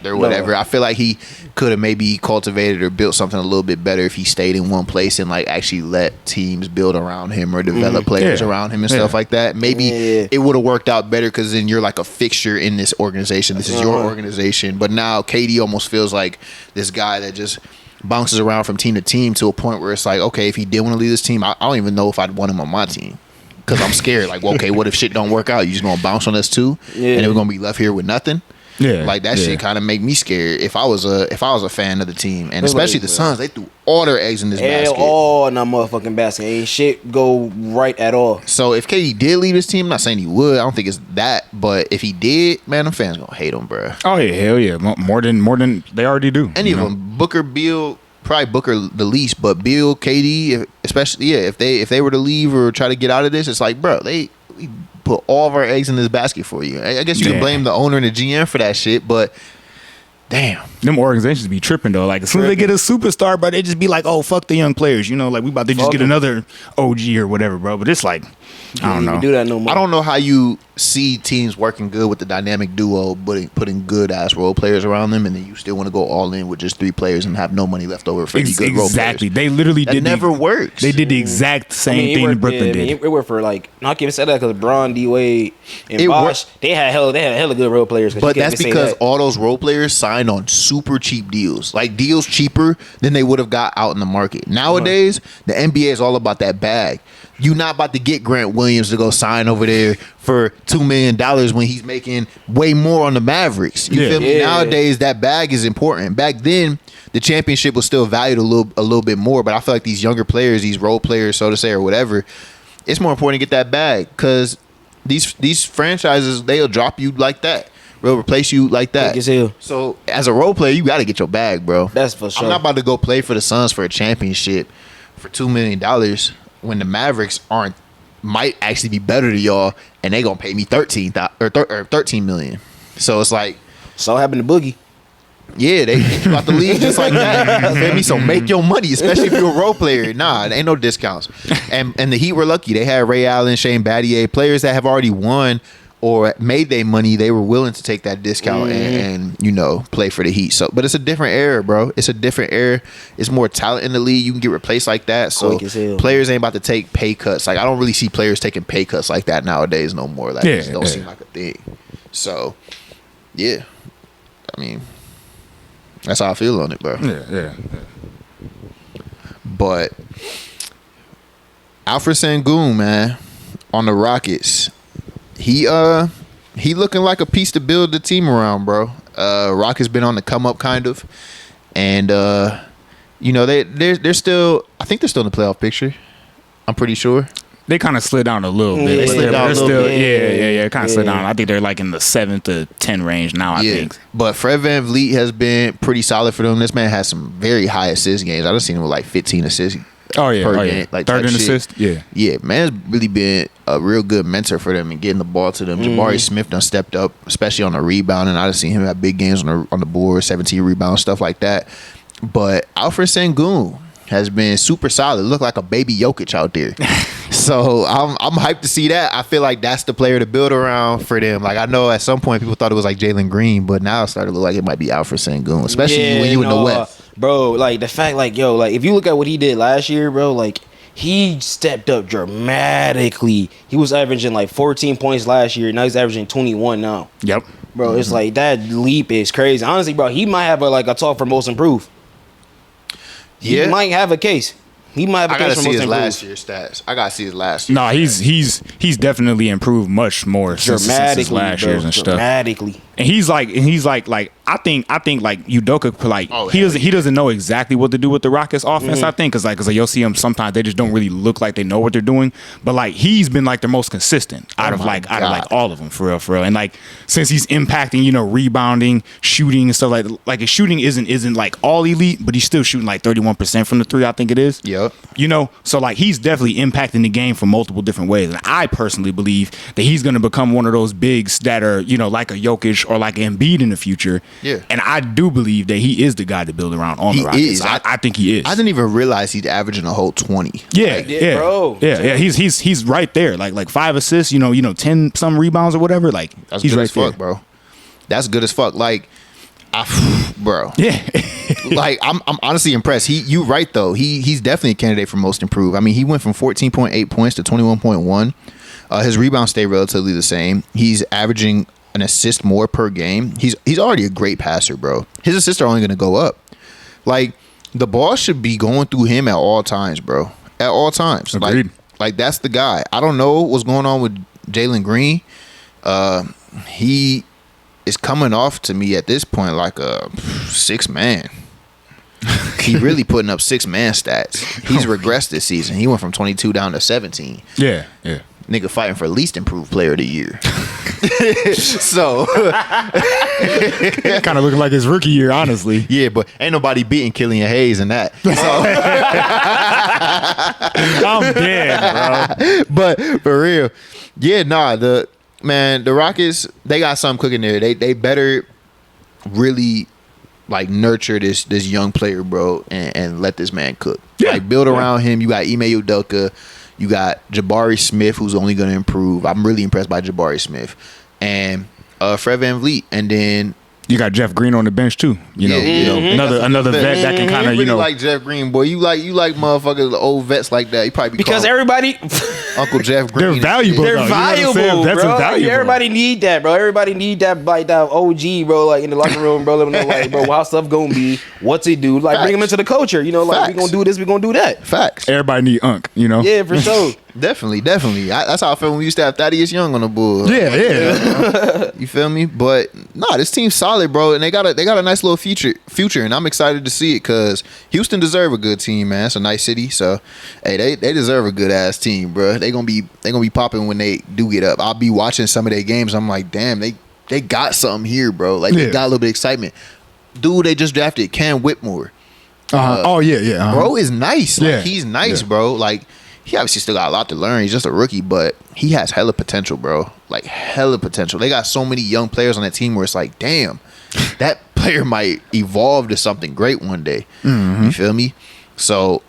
they're whatever. I feel like he could have maybe cultivated or built something a little bit better if he stayed in one place and like actually let teams build around him or develop players around him and stuff like that. Maybe it would have worked out better because then you're like a fixture in this organization. This is your organization. But now KD almost feels like this guy that just bounces around from team to team to a point where it's like, okay, if he did want to leave this team, I don't even know if I'd want him on my team. Because I'm scared. Like, well, okay, what if shit don't work out? You just gonna bounce on us too, and then we're gonna be left here with nothing. Yeah, like that shit kind of make me scared. If I was a fan of the team, and especially the Suns, they threw all their eggs in this basket. All in that motherfucking basket. Ain't shit go right at all. So if KD did leave this team, I'm not saying he would. I don't think it's that, but if he did, man, them fans gonna hate him, bro. Oh yeah, hell yeah, more than they already do. Any of them, Booker, Beal. Probably Booker the least, but Bill, KD, especially, if they were to leave or try to get out of this, it's like, bro, we put all of our eggs in this basket for you. I guess you can blame the owner and the GM for that shit, but damn, them organizations be tripping though. Like as soon as they get a superstar, bro, they just be like, oh fuck the young players, like we about to just get another OG or whatever, bro. But it's like, I don't know. Do that no more. I don't know how you see teams working good with the dynamic duo, but putting good ass role players around them, and then you still want to go all in with just 3 players and have no money left over for any good role players. Exactly. They literally that never works. They did the exact same thing that Brooklyn did. It worked for not giving said that because Bron, D Wade, and Bosh, they had hella good role players. But that's because all those role players signed on super cheap deals, like deals cheaper than they would have got out in the market. Nowadays, the NBA is all about that bag. You're not about to get Grant Williams to go sign over there for $2 million when he's making way more on the Mavericks. You feel me? Nowadays, that bag is important. Back then, the championship was still valued a little bit more, but I feel like these younger players, these role players, so to say, or whatever, it's more important to get that bag because these franchises, they'll drop you like that. They'll replace you like that. So, as a role player, you got to get your bag, bro. That's for sure. I'm not about to go play for the Suns for a championship for $2 million when the Mavericks might actually be better to y'all, and they gonna pay me $13 million. So it's like, so happened to Boogie. Yeah, they about to leave just like that. Feel me? So make your money, especially if you're a role player. Nah, there ain't no discounts. And the Heat were lucky. They had Ray Allen, Shane Battier, players that have already won or made their money. They were willing to take that discount and play for the Heat. So, but it's a different era, bro. It's a different era. It's more talent in the league. You can get replaced like that. So players ain't about to take pay cuts. Like I don't really see players taking pay cuts like that nowadays no more. Like it don't seem like a thing. So yeah, I mean, that's how I feel on it, bro. Yeah. But Alfred Sengun, man, on the Rockets. He looking like a piece to build the team around, bro. Rockets been on the come up kind of, and they're still. I think they're still in the playoff picture. I'm pretty sure. They kind of slid down a little bit. They slid down a little bit. Yeah. Kind of slid down. I think they're like in the 7 to 10 range now. I think. But Fred VanVleet has been pretty solid for them. This man has some very high assist games. I just seen him with like 15 assists. Per game, like third in assist. Yeah, man's really been a real good mentor for them and getting the ball to them. Jabari Smith done stepped up, especially on the rebounding. I just seen him have big games on the board, 17 rebounds, stuff like that. But Alfred Sengun, has been super solid. Look like a baby Jokic out there. So I'm hyped to see that. I feel like that's the player to build around for them. Like I know at some point people thought it was like Jalen Green, but now it started to look like it might be Alfred Sengun, especially when you in the West. Bro, like the fact, like, yo, like if you look at what he did last year, bro, like he stepped up dramatically. He was averaging like 14 points last year. Now he's averaging 21 now. Yep. Bro, it's like that leap is crazy. Honestly, bro, he might have a talk for most improved. He might have a case. He might have a case for most improved. I gotta see his last year's stats. I gotta see his last year. No, he's definitely improved much more since last year's and stuff. Dramatically. And he's like I think like Udoka like he doesn't know exactly what to do with the Rockets offense. I think because you'll see him sometimes they just don't really look like they know what they're doing. But like he's been like the most consistent out of all of them for real. And like since he's impacting rebounding, shooting and stuff like his shooting isn't like all elite, but he's still shooting like 31% from the three. I think it is. Yep. So like he's definitely impacting the game from multiple different ways. And I personally believe that he's going to become one of those bigs that are like a Jokic or like Embiid in the future. Yeah. And I do believe that he is the guy to build around on the Rockets. I think he is. I didn't even realize he's averaging a whole 20. Yeah, bro. Yeah. He's right there. Like 5 assists, 10 some rebounds or whatever. Like that's he's good right as fuck, there. bro. That's good as fuck. Like, bro. Yeah. Like I'm honestly impressed. You right though. He's definitely a candidate for most improved. I mean, he went from 14.8 points to 21.1. His rebounds stay relatively the same. He's averaging an assist more per game. He's already a great passer, bro. His assists are only going to go up. Like the ball should be going through him at all times, bro. At all times. Agreed. Like that's the guy. I don't know what's going on with Jalen Green. He is coming off to me at this point like a 6-man. He really putting up 6-man stats. He's regressed this season. He went from 22 down to 17. Yeah. Nigga fighting for least improved player of the year. So kind of looking like his rookie year, honestly. Yeah, but ain't nobody beating Killian Hayes in that. So. I'm dead, bro. But for real, yeah, the Rockets, they got something cooking there. They better really like nurture this young player, bro, and let this man cook. Yeah. Like build around him. You got Ime Udoka. You got Jabari Smith, who's only going to improve. I'm really impressed by Jabari Smith. And Fred VanVleet. And then you got Jeff Green on the bench too. Another vet that can kind of really like Jeff Green, boy. You like motherfuckers, old vets like that. You probably be because everybody Uncle Jeff Green. They're valuable. They're valuable, That's bro. valuable. Everybody need that, bro. Everybody need that like that OG, bro. Like in the locker room, bro. Let them know, like, bro, how stuff gonna be, what to do. Like bring them into the culture. Like we gonna do this, we gonna do that. Facts. Everybody need Unc. Yeah, for sure. Definitely. That's how I felt when we used to have Thaddeus Young on the Bulls. Yeah. You feel me? But this team's solid, bro, and they got a nice little future, and I'm excited to see it because Houston deserve a good team, man. It's a nice city, so hey, they deserve a good ass team, bro. They gonna be popping when they do get up. I'll be watching some of their games. I'm like, damn, they got something here, bro. Like they got a little bit of excitement. Dude, they just drafted Cam Whitmore. Bro is nice. Like he's nice, bro. Like. He obviously still got a lot to learn. He's just a rookie, but he has hella potential, bro. Like, hella potential. They got so many young players on that team where it's like, damn, that player might evolve to something great one day. Mm-hmm. You feel me? So,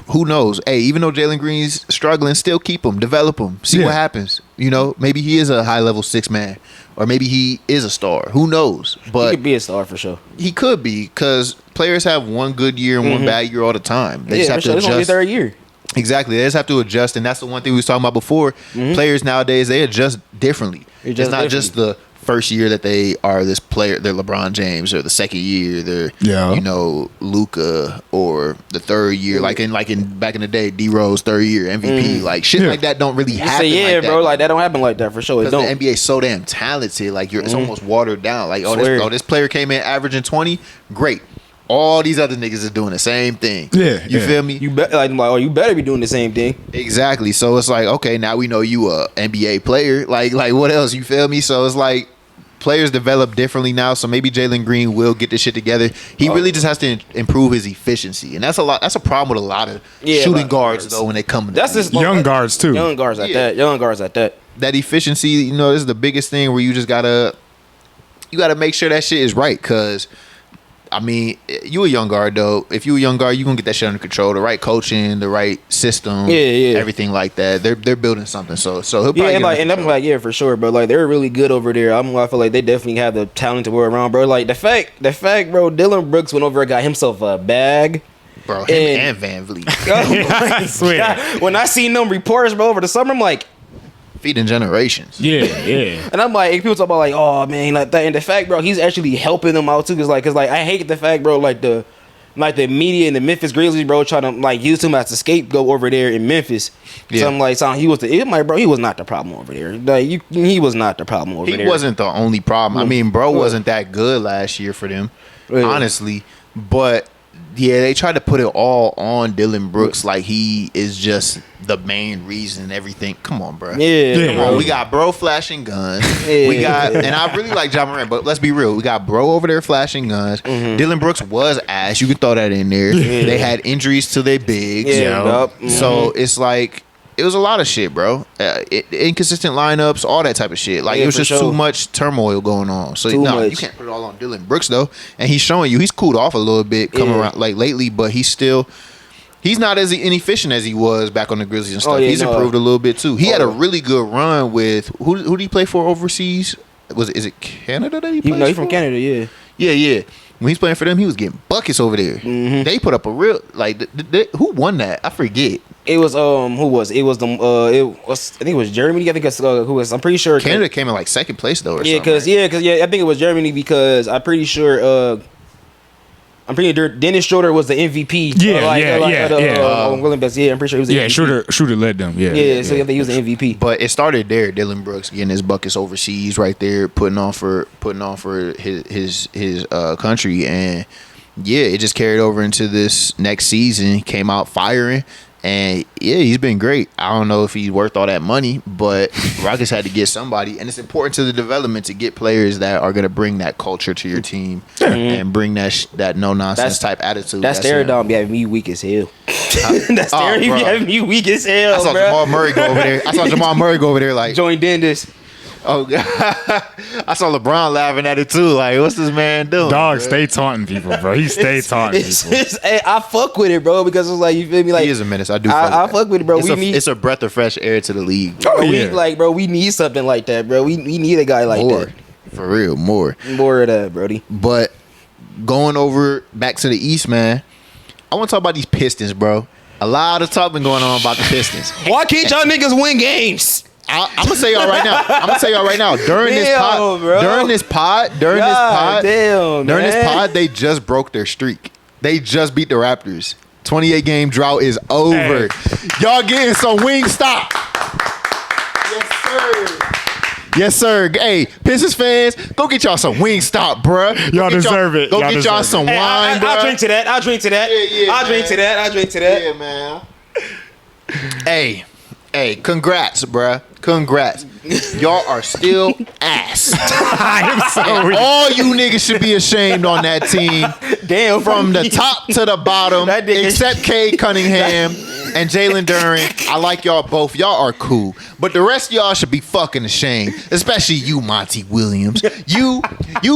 who knows? Hey, even though Jalen Green's struggling, still keep him, develop him, see what happens. Maybe he is a high-level 6-man, or maybe he is a star. Who knows? But he could be a star for sure. He could be, because players have one good year and one bad year all the time. They just have to adjust. It's only their year. Exactly. They just have to adjust, and that's the one thing we was talking about before. Mm-hmm. Players nowadays, they adjust differently. It's not just the first year that they are this player, they're LeBron James, or the second year they're Luka, or the third year, like in back in the day, D-Rose third year MVP, like shit like that don't really happen. Like bro, like that don't happen like that for sure. It don't. The NBA is so damn talented, like it's almost watered down. Like this player came in averaging 20, great. All these other niggas is doing the same thing. Yeah, you feel me? You better be doing the same thing. Exactly. So it's like, okay, now we know you a NBA player. Like what else? You feel me? So it's like players develop differently now. So maybe Jalen Green will get this shit together. He really just has to improve his efficiency, and that's a lot. That's a problem with a lot of shooting guards though when they come. That's just young guards too. Young guards at that. Young guards at that. That efficiency, this is the biggest thing where you just gotta make sure that shit is right, because I mean, you a young guard though. If you a young guard, you gonna get that shit under control. The right coaching, the right system, everything like that. They're building something. So he'll probably and I'm like, yeah, for sure, bro. Like they're really good over there. I feel like they definitely have the talent to wear around, bro. Like the fact, bro, Dylan Brooks went over and got himself a bag. Bro, him and Van Vliet. I swear. God. When I seen them reports, bro, over the summer, I'm like, feeding generations. Yeah. And I'm like, people talk about like, oh man, like that. And the fact, bro, he's actually helping them out too. Cause like I hate the fact, bro, like the media and the Memphis Grizzlies, bro, trying to like use him as a scapegoat over there in Memphis. Yeah. So I'm like, he was bro, he was not the problem over there. Like he was not the problem over there. He wasn't the only problem. I mean, bro wasn't that good last year for them, honestly. But yeah, they tried to put it all on Dylan Brooks like he is just the main reason everything. Come on, bro. Yeah. Come on. We got bro flashing guns. We got, and I really like John Morant, but let's be real. We got bro over there flashing guns. Dylan Brooks was ass. You can throw that in there. They had injuries to their bigs. So it's like, it was a lot of shit, bro. Inconsistent lineups, all that type of shit. Like, it was just too much turmoil going on. So, you can't put it all on Dylan Brooks, though. And he's showing you, he's cooled off a little bit coming around, like, lately, but he's not as inefficient as he was back on the Grizzlies and stuff. He's improved a little bit, too. He had a really good run with, who did he play for overseas? Is it Canada that he plays for? No, he's from Canada, yeah. Yeah. When he's playing for them, he was getting buckets over there. They put up a real, like, who won that? I forget. It was who was it? Was the I think it was Germany. I think it's who was. I'm pretty sure Canada came in like second place though. Or something, because I think it was Germany because I'm pretty sure Dennis Schroeder was the MVP. William Best. Yeah, I'm pretty sure he was. The MVP. Shooter led them. Yeah. So I think he was the MVP. But it started there. Dylan Brooks getting his buckets overseas, right there, putting on for his country, and it just carried over into this next season. He came out firing. And he's been great. I don't know if he's worth all that money, but Rockets had to get somebody, and it's important to the development to get players that are going to bring that culture to your team and bring that no nonsense type attitude. That stare down be having me weak as hell. That stare be having me weak as hell. I saw Jamal Murray go over there. Like join Dennis. Oh God! I saw LeBron laughing at it too. Like, what's this man doing? Dog, stay taunting people, bro. He stay taunting people. I fuck with it, bro, because it's like, you feel me? Like, he is a menace. I fuck with it, bro. It's a breath of fresh air to the league. We need something like that, bro. We need a guy like that. For real, more of that, Brody. But going over back to the East, man, I want to talk about these Pistons, bro. A lot of talk been going on about the Pistons. Why can't y'all niggas win games? I'm gonna tell y'all right now. During this pod, they just broke their streak. They just beat the Raptors. 28-game drought is over. Hey. Y'all getting some Wingstop. Yes, sir. Hey, Pistons fans, go get y'all some Wingstop, bruh. Y'all deserve it. Go get y'all some wine, bruh. I'll drink to that. I'll drink to that. I'll drink to that. Yeah, man. Hey, congrats, bruh. Congrats. Y'all are still ass. All you niggas should be ashamed on that team. Damn. From the top to the bottom, except Cade Cunningham and Jalen Duren. I like y'all both. Y'all are cool. But the rest of y'all should be fucking ashamed. Especially you, Monty Williams. You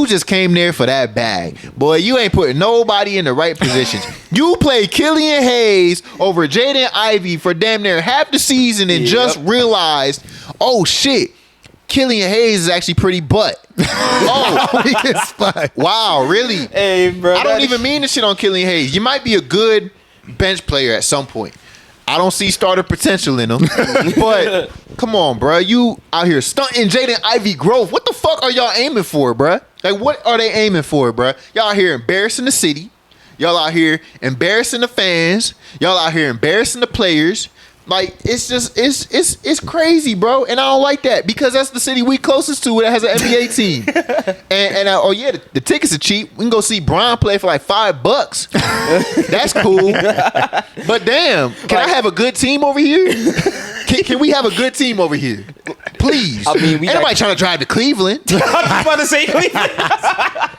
just came there for that bag. Boy, you ain't putting nobody in the right positions. You played Killian Hayes over Jaden Ivey for damn near half the season and just realized, oh shit, Killian Hayes is actually pretty butt. Wow, really? Hey, bro. I don't even mean this shit on Killian Hayes. You might be a good bench player at some point. I don't see starter potential in him. But come on, bro. You out here stunting Jaden Ivey growth. What the fuck are y'all aiming for, bro? Like, what are they aiming for, bro? Y'all out here embarrassing the city. Y'all out here embarrassing the fans. Y'all out here embarrassing the players. Like, it's just, it's crazy, bro. And I don't like that because that's the city we closest to that has an NBA team. and the tickets are cheap. We can go see Bron play for like $5. That's cool. But damn, can I have a good team over here? Can we have a good team over here? Please. I mean, ain't nobody trying to drive to Cleveland. I was about to say Cleveland.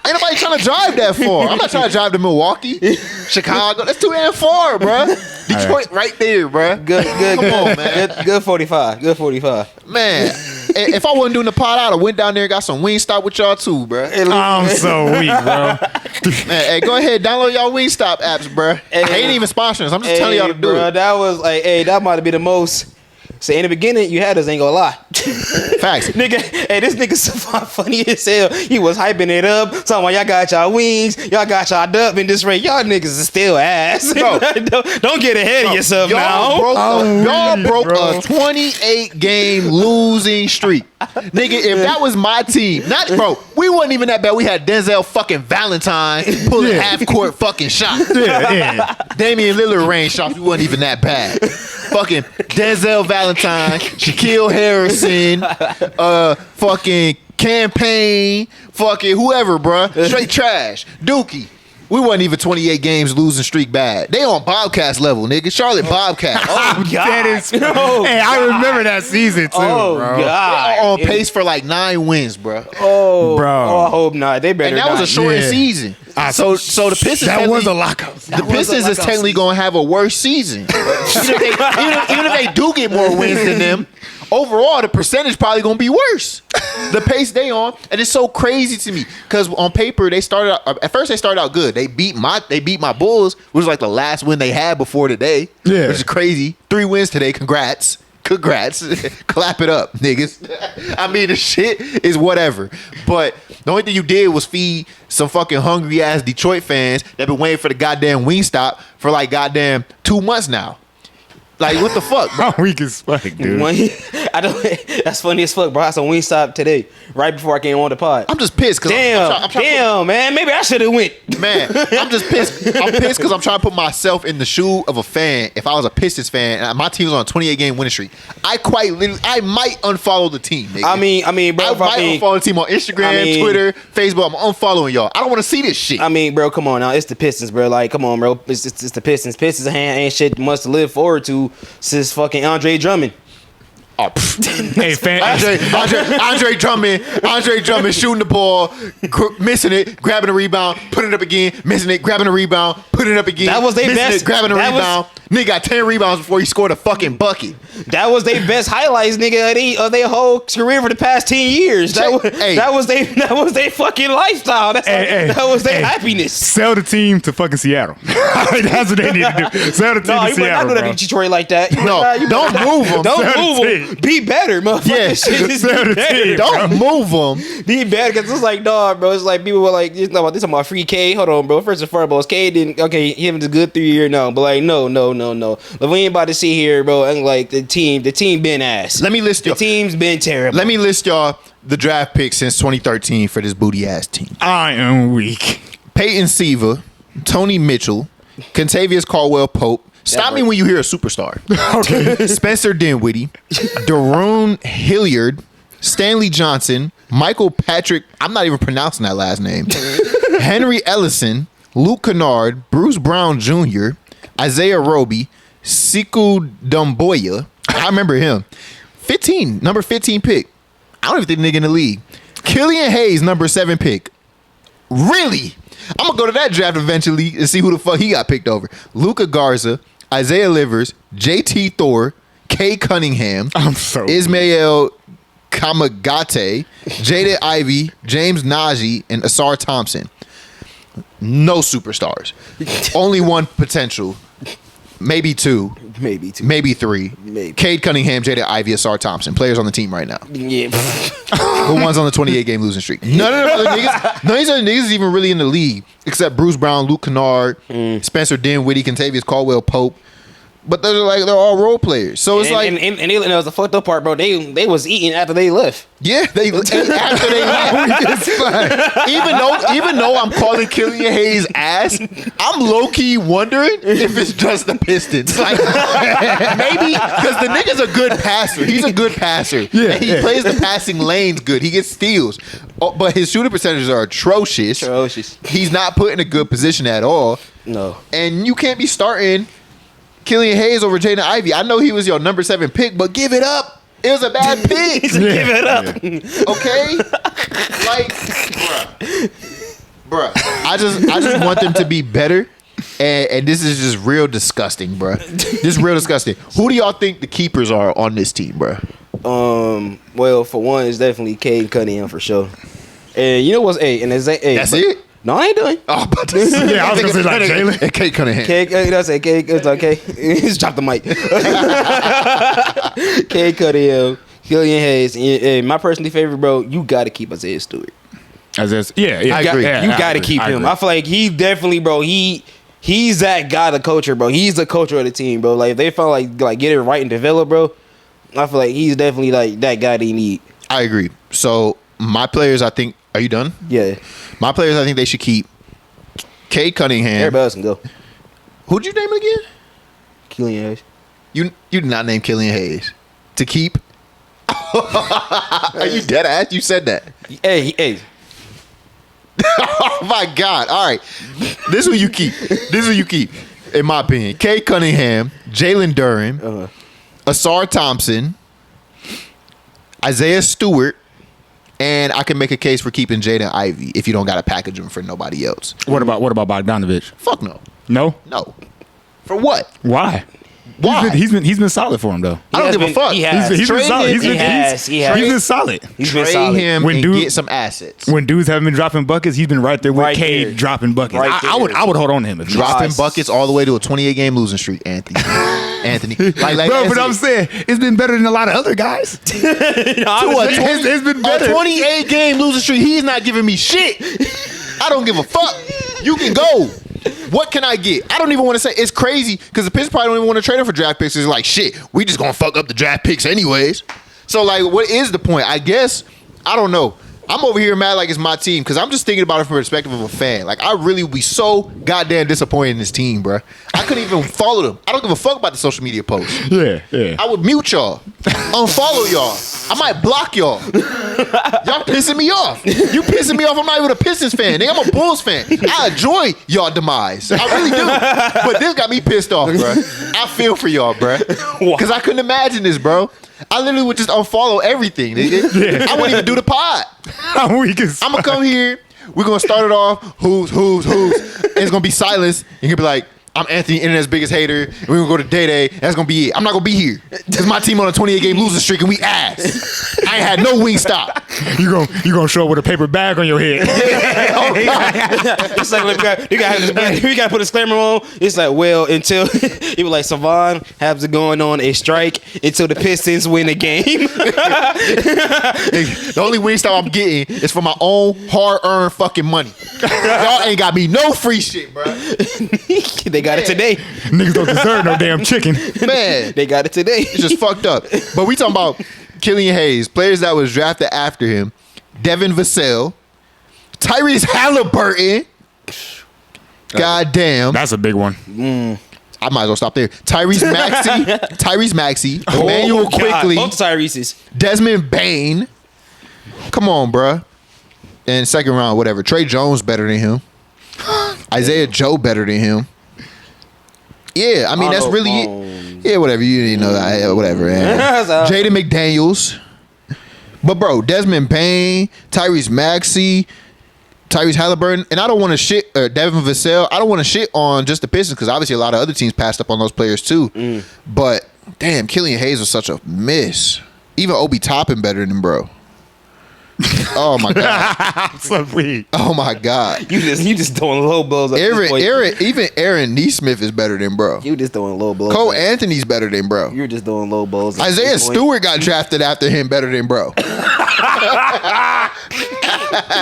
Ain't nobody trying to drive that far. I'm not trying to drive to Milwaukee, Chicago. That's too damn far, bro. Detroit right there, bro. Good. Come on, man. Good 45. Good 45. Man, if I wasn't doing the pod, I'd have went down there and got some Wingstop with y'all too, bro. I'm so weak, bro. Man, hey, go ahead, download y'all Wingstop apps, bro. I ain't even sponsoring us. I'm just telling y'all to do it. That was like, that might have been the most. So in the beginning, you had us, ain't gonna lie. Facts. Nigga, this nigga so funny as hell. He was hyping it up. Talking about y'all got y'all wings, y'all got y'all dub in this rate. Y'all niggas is still ass. Bro, don't get ahead of yourself now. Y'all broke a 28 game losing streak. Nigga, if that was my team, we wasn't even that bad. We had Denzel fucking Valentine pulling half court fucking shots. Damian Lillard range shots. We wasn't even that bad. Fucking Denzel Valentine, Shaquille Harrison, fucking Campaign, fucking whoever, bruh. Straight trash. Dookie. We wasn't even 28 games losing streak bad. They on Bobcats level, nigga. Charlotte Bobcats. Oh, God. That is, hey, I remember that season, too, bro. God. They are on pace for like 9 wins, bro. Oh, bro. Oh, I hope not. They better And that not. was a shortened season. So the Pistons. That was a lockout. The Pistons is technically going to have a worse season. even if they do get more wins than them, overall the percentage probably going to be worse. The pace they on, and it's so crazy to me because on paper they started out, at first they started out good. They beat my Bulls, which was like the last win they had before today. Yeah, which is crazy. 3 wins today. Congrats. Clap it up, niggas. I mean, the shit is whatever. But the only thing you did was feed some fucking hungry ass Detroit fans that been waiting for the goddamn Wingstop for like goddamn 2 months now. Like, what the fuck, bro? How weak as fuck, dude. That's funny as fuck, bro. I had some Wingstop today, right before I came on the pod. I'm just pissed. Damn, man. Maybe I should have went. Man, I'm just pissed. I'm pissed because I'm trying to put myself in the shoe of a fan. If I was a Pistons fan and my team was on a 28 game winning streak, I might unfollow the team, nigga. I mean, bro. I might unfollow the team on Instagram, Twitter, Facebook. I'm unfollowing y'all. I don't want to see this shit. I mean, bro, come on now. It's the Pistons, bro. Like, come on, bro. It's the Pistons. Pistons ain't shit much to live forward to since fucking Andre Drummond. Oh, hey, fan, Andre Drummond shooting the ball, missing it, grabbing a rebound, putting it up again, missing it, grabbing a rebound, putting it up again. That was their best. It, grabbing a rebound. Nigga got 10 rebounds before he scored a fucking bucket. That was their best highlights, nigga, of their whole career for the past 10 years. That was their fucking lifestyle. That was their happiness. Sell the team to fucking Seattle. That's what they need to do. Sell the team to Seattle, you better not do that in Detroit like that. Don't move them. Don't move them. Be better, motherfucker. Yeah, don't move them. Be better, because it's like, dog, bro. It's like people were like, this talking about free K. Hold on, bro. First and foremost, K didn't. Okay, he was a good 3 year now, but like, no. Like, we ain't about to see here, bro. And like the team been ass. Let me list y'all. The team's been terrible. Let me list y'all the draft picks since 2013 for this booty ass team. I am weak. Peyton Siva, Tony Mitchell, Kentavious Caldwell-Pope. Stop me when you hear a superstar. Okay. Spencer Dinwiddie, Daron Hilliard, Stanley Johnson, Michael Patrick. I'm not even pronouncing that last name. Henry Ellison, Luke Kennard, Bruce Brown Jr., Isaiah Roby, Siku Dumboya. I remember him. Number 15 pick. I don't even think the nigga in the league. Killian Hayes, number 7 pick. Really? I'm gonna go to that draft eventually and see who the fuck he got picked over. Luka Garza, Isaiah Livers, JT Thor, Kay Cunningham, Ismail Kamagate, Jaden Ivey, James Najee, and Asar Thompson. No superstars. Only one potential. Maybe 2. Maybe 2. Maybe 3. Maybe. Cade Cunningham, Jaden Ivey, Asar Thompson. Players on the team right now. Yeah. The ones on the 28 game losing streak. None of them other niggas. None of these other niggas is even really in the league except Bruce Brown, Luke Kennard, Spencer Dinwiddie, Kentavious Caldwell-Pope. But they're all role players. So it's and it was the fucked up part, bro. They was eating after they left. Yeah, they ate after they left. even though I'm calling Killian Hayes ass, I'm low key wondering if it's just the Pistons. Like maybe because the nigga's a good passer. He's a good passer. Yeah, and he plays the passing lanes good. He gets steals, but his shooting percentages are atrocious. He's not put in a good position at all. No, and you can't be starting Killian Hayes over Jaden Ivey. I know he was your number 7 pick, but give it up. It was a bad pick. Give it up. Okay? Like, bruh. I just want them to be better. And this is just real disgusting, bruh. This is real disgusting. Who do y'all think the keepers are on this team, bruh? Well, for one, it's definitely Cade Cunningham for sure. And you know what's That's it. No, I ain't doing. Oh, but yeah, I was gonna say like Jalen and Cade Cunningham. Cade, that's it. Cade, it's okay. Just drop the mic. Cade Cunningham, Killian Hayes, and my personally favorite, bro. You got to keep Isaiah Stewart. Yeah, I agree. You got to keep him. I feel like he definitely, bro. He's that guy, the culture, bro. He's the culture of the team, bro. Like if they felt like get it right and develop, bro. I feel like he's definitely like that guy they need. I agree. So my players, I think. Are you done? Yeah. My players, I think they should keep Cade Cunningham. Everybody else can go. Who'd you name it again? Killian Hayes. You did not name Killian Hayes to keep. Are you dead ass? You said that. Hey. Oh my God! All right, this is who you keep. In my opinion, Cade Cunningham, Jalen Durham, Asar Thompson, Isaiah Stewart, and I can make a case for keeping Jaden Ivey if you don't got to package him for nobody else. What about Bogdanovich? Fuck no. No. For what? Why? Why? He's been solid for him though. I don't give a fuck. He has. He's been solid. He's been solid. He's been Trade solid. him When and dude- get some assets. When dudes haven't been dropping buckets, he's been right there with Right Cade there. dropping buckets. Right I would hold on to him. If Dropping Nice. buckets all the way to a 28-game losing streak, Anthony. Like bro, but that's I'm it. saying it's been better than a lot of other guys. It's been better. A 28-game losing streak. He's not giving me shit. I don't give a fuck. You can go. What can I get? I don't even want to say. It's crazy because the Pistons probably don't even want to trade him for draft picks. It's like, shit, we just going to fuck up the draft picks anyways. So, like, what is the point? I guess, I don't know. I'm over here mad like it's my team because I'm just thinking about it from the perspective of a fan. Like, I really would be so goddamn disappointed in this team, bro. I couldn't even follow them. I don't give a fuck about the social media posts. Yeah. I would mute y'all, unfollow y'all. I might block y'all. Y'all pissing me off. You pissing me off. I'm not even a Pistons fan. Nigga, I'm a Bulls fan. I enjoy y'all demise. I really do. But this got me pissed off, bro. I feel for y'all, bro. Because I couldn't imagine this, bro. I literally would just unfollow everything, nigga. I wouldn't even do the pod. I'm gonna come here. We're gonna start it off. Who's? And it's gonna be silence. And you'll be like, I'm Anthony, internet's biggest hater. And we're gonna go to Day. That's gonna be it. I'm not gonna be here. Cause my team on a 28-game losing streak and we ass. I ain't had no wing stop. You gonna show up with a paper bag on your head. It's like we gotta put a disclaimer on. It's like, well, until he was like Savon has it going on a strike until the Pistons win the game. The only wing stop I'm getting is for my own hard-earned fucking money. Y'all ain't got me no free shit, bro. They got it today. Niggas don't deserve no damn chicken. Man, They got it today. it's just fucked up. But we talking about Killian Hayes, players that was drafted after him, Devin Vassell, Tyrese Halliburton. God damn. That's a big one. I might as well stop there. Tyrese Maxey, Emmanuel Quickly, Both Tyrese's. Desmond Bain. Come on, bruh. And second round, whatever. Trey Jones better than him. Isaiah Joe better than him. Yeah, I mean, that's really it. Yeah, whatever. You didn't know that. Yeah, whatever. Jaden McDaniels. But, bro, Desmond Bain, Tyrese Maxey, Tyrese Halliburton, and I don't want to shit, Devin Vassell. I don't want to shit on just the Pistons because obviously a lot of other teams passed up on those players too. But, damn, Killian Hayes was such a miss. Even Obi Toppin better than bro. Oh my god! So weak. Oh my god! You just throwing low blows. Even Aaron Neesmith is better than bro. You just throwing low blows. Cole Anthony's better than bro. You're just throwing low blows. Isaiah Stewart got drafted after him better than bro.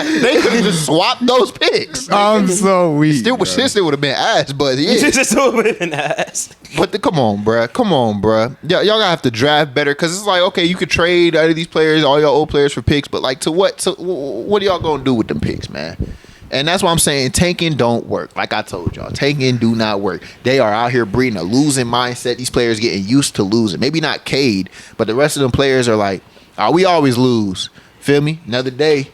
They could have just swapped those picks. I'm so weak. Still would have been ass, but yeah. just would have been ass. But come on, bruh. Y'all gotta have to draft better because it's like, okay, you could trade out of these players, all your old players for picks, but like to what? So what are y'all gonna do with them picks, man? And that's why I'm saying tanking don't work. Like I told y'all, tanking do not work. They are out here breeding a losing mindset. These players getting used to losing. Maybe not Cade, but the rest of them players are like, we always lose. Feel me? Another day.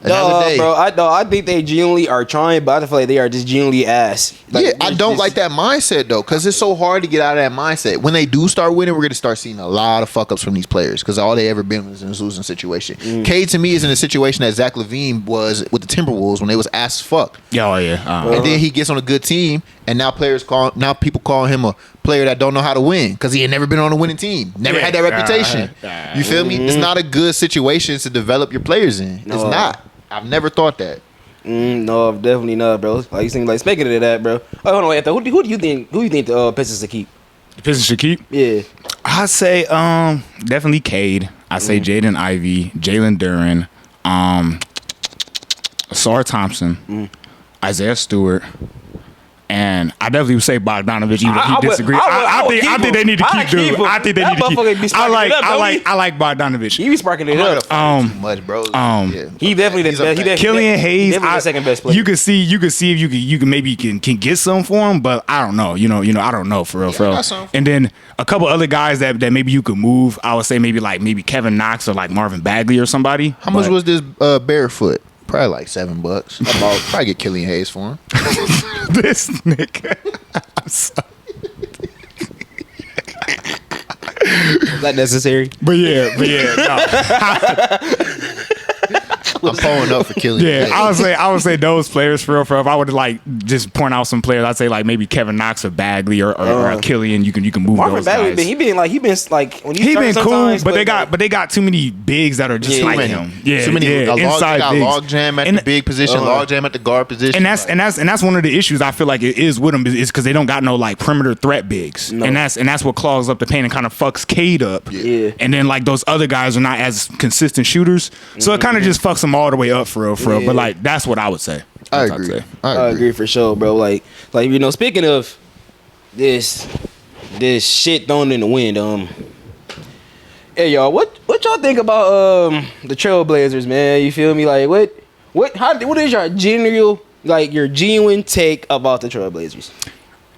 Day. Bro, I think they genuinely are trying, but I feel like they are just genuinely ass. Yeah, I don't like that mindset though, because it's so hard to get out of that mindset. When they do start winning, we're gonna start seeing a lot of fuck ups from these players because all they ever been was in a losing situation. Cade to me is in a situation that Zach LaVine was with the Timberwolves when they was ass as fuck. Oh yeah. And then he gets on a good team, and now people call him a player that don't know how to win because he had never been on a winning team, never had that reputation. You feel me? It's not a good situation to develop your players in. It's not. I've never thought that. No, definitely not, bro. Like you seem like speaking of that, bro. Oh, hold on, wait. Who do you think the Pistons should keep? The Pistons should keep? Yeah, I say definitely Cade. I say Jaden Ivey, Jalen Duren, Asar Thompson, Isaiah Stewart. And I definitely would say Bogdanovich, even if he disagrees. I think they need to keep dude. I think they need to keep. I like Bogdanovich. He be sparking it up. Too much, bro. He definitely the best. Killian Hayes, definitely the second best player. You can see if you can maybe can get some for him, but I don't know. You know, I don't know for real. And then a couple other guys that maybe you could move. I would say maybe Kevin Knox or like Marvin Bagley or somebody. How much was this barefoot? Probably like $7. About probably get Killian Hayes for him. This nigga. I'm sorry. Is that necessary? But yeah, no. I'm pulling up for Killian. Yeah, I would say those players for real. If I would like just point out some players, I'd say like maybe Kevin Knox or Bagley or Killian. You can move Marvin those Bagley, guys. He been like when he been cool, but they got too many bigs that are just like him. Yeah, too many. Inside bigs. Log jam at the big position, log jam at the guard position, and that's one of the issues I feel like it is with them is because they don't got no like perimeter threat bigs, and that's what clogs up the paint and kind of fucks Cade up. Yeah, and then like those other guys are not as consistent shooters, so it kind of just fucks them all the way up for real. Yeah. But like that's what I would say. I agree. I agree for sure, bro. Like you know, speaking of this shit thrown in the wind, hey y'all, what y'all think about the Trailblazers, man? You feel me? Like what is your genuine take about the Trailblazers?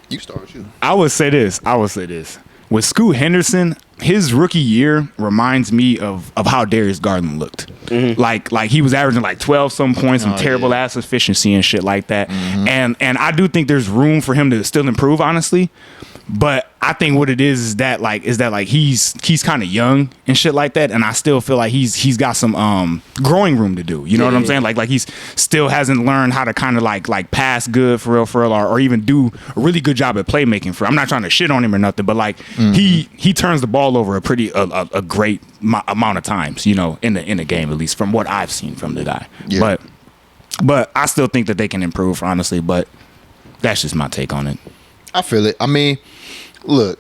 You start with you. I would say this. With Scoot Henderson, his rookie year reminds me of how Darius Garland looked. Mm-hmm. Like he was averaging like 12 some points and terrible ass efficiency and shit like that. Mm-hmm. And I do think there's room for him to still improve, honestly. But I think what it is that he's kind of young and shit like that, and I still feel like he's got some growing room to do. You know what I'm saying? Like he's still hasn't learned how to kind of like pass good for real, or even do a really good job at playmaking. I'm not trying to shit on him or nothing, but like he turns the ball over a great amount of times, you know, in the game, at least from what I've seen from the guy. Yeah. But I still think that they can improve, honestly. But that's just my take on it. I feel it. I mean, look,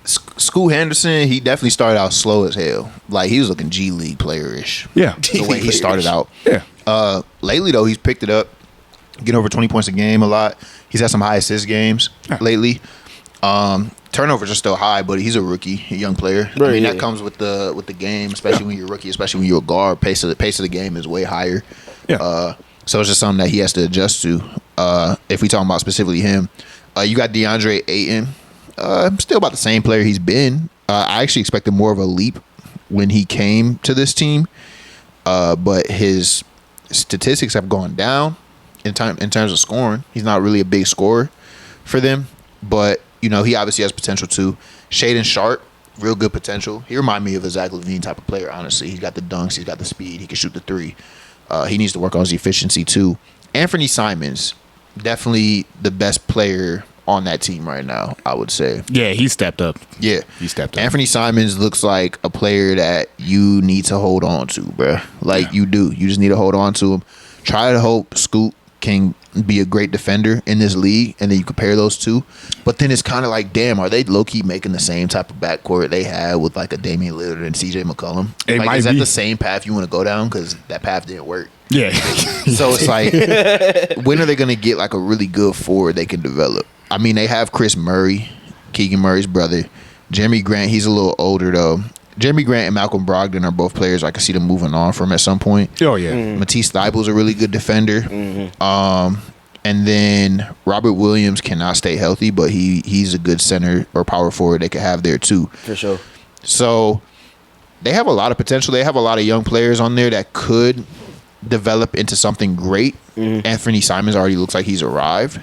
Scoot Henderson, he definitely started out slow as hell. Like, he was looking G League player-ish. Yeah. The way he started out. Yeah. Lately, though, he's picked it up, getting over 20 points a game a lot. He's had some high assist games lately. Turnovers are still high, but he's a rookie, a young player. Right, I mean, that comes with the game, especially when you're a rookie, especially when you're a guard. Pace of the game is way higher. Yeah. So it's just something that he has to adjust to. If we talking about specifically him, you got DeAndre Ayton. Still about the same player he's been. I actually expected more of a leap when he came to this team, but his statistics have gone down in terms of scoring. He's not really a big scorer for them, but you know he obviously has potential too. Shaedon Sharpe, real good potential. He reminds me of a Zach LaVine type of player. Honestly, he's got the dunks, he's got the speed, he can shoot the three. He needs to work on his efficiency too. Anthony Simons, definitely the best player on that team right now, I would say. Yeah, he stepped up. Yeah. He stepped up. Anthony Simons looks like a player that you need to hold on to, bro. Like, you do. You just need to hold on to him. Try to hope Scoot can be a great defender in this league, and then you compare those two. But then it's kind of like, damn, are they low-key making the same type of backcourt they had with, like, a Damian Lillard and CJ McCollum? Like, is that the same path you want to go down? Because that path didn't work. Yeah. So it's like, when are they going to get, like, a really good forward they can develop? I mean, they have Chris Murray, Keegan Murray's brother. Jeremy Grant, he's a little older, though. Jeremy Grant and Malcolm Brogdon are both players I can see them moving on from at some point. Oh, yeah. Matisse Thybulle's a really good defender. And then Robert Williams cannot stay healthy, but he's a good center or power forward they could have there, too. For sure. So they have a lot of potential. They have a lot of young players on there that could develop into something great. Anthony Simons already looks like he's arrived.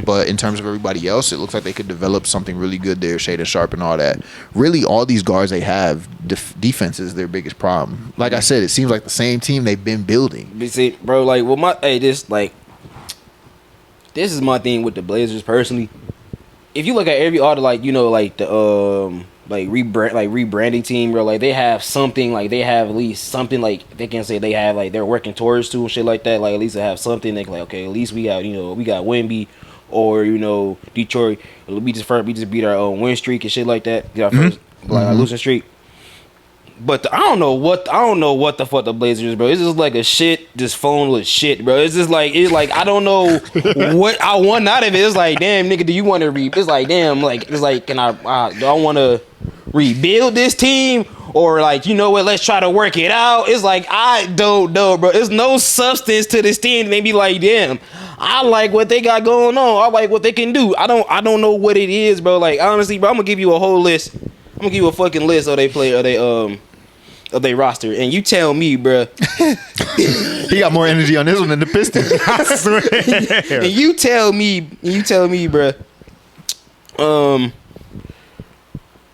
But in terms of everybody else, it looks like they could develop something really good there, Shaedon Sharpe and all that. Really, all these guards they have, defense is their biggest problem. Like I said, it seems like the same team they've been building. You see, bro, like, well, this is my thing with the Blazers personally. if you look at all the like the rebranding team, bro, like they have something, like they have at least something, like they can say they have like they're working towards to and shit like that. Like at least they have something. They can like, okay, at least we got we got Wemby, or Detroit. We just beat our own win streak and shit like that. Get our first losing streak. But I don't know what the fuck the Blazers, bro. It's just like a shit, just phoneless shit, bro. It's just like I don't know what I want out of it. It's like, damn, nigga, do you want to It's like, damn, like it's like, can I do I want to rebuild this team, or like, you know what? Let's try to work it out. It's like, I don't know, bro. There's no substance to this team. They be like, damn, I like what they got going on. I like what they can do. I don't know what it is, bro. Like honestly, bro, I'm gonna give you a whole list. I'm gonna give you a fucking list of they roster, and you tell me, bro. He got more energy on this one than the Pistons. I swear. And you tell me, bro.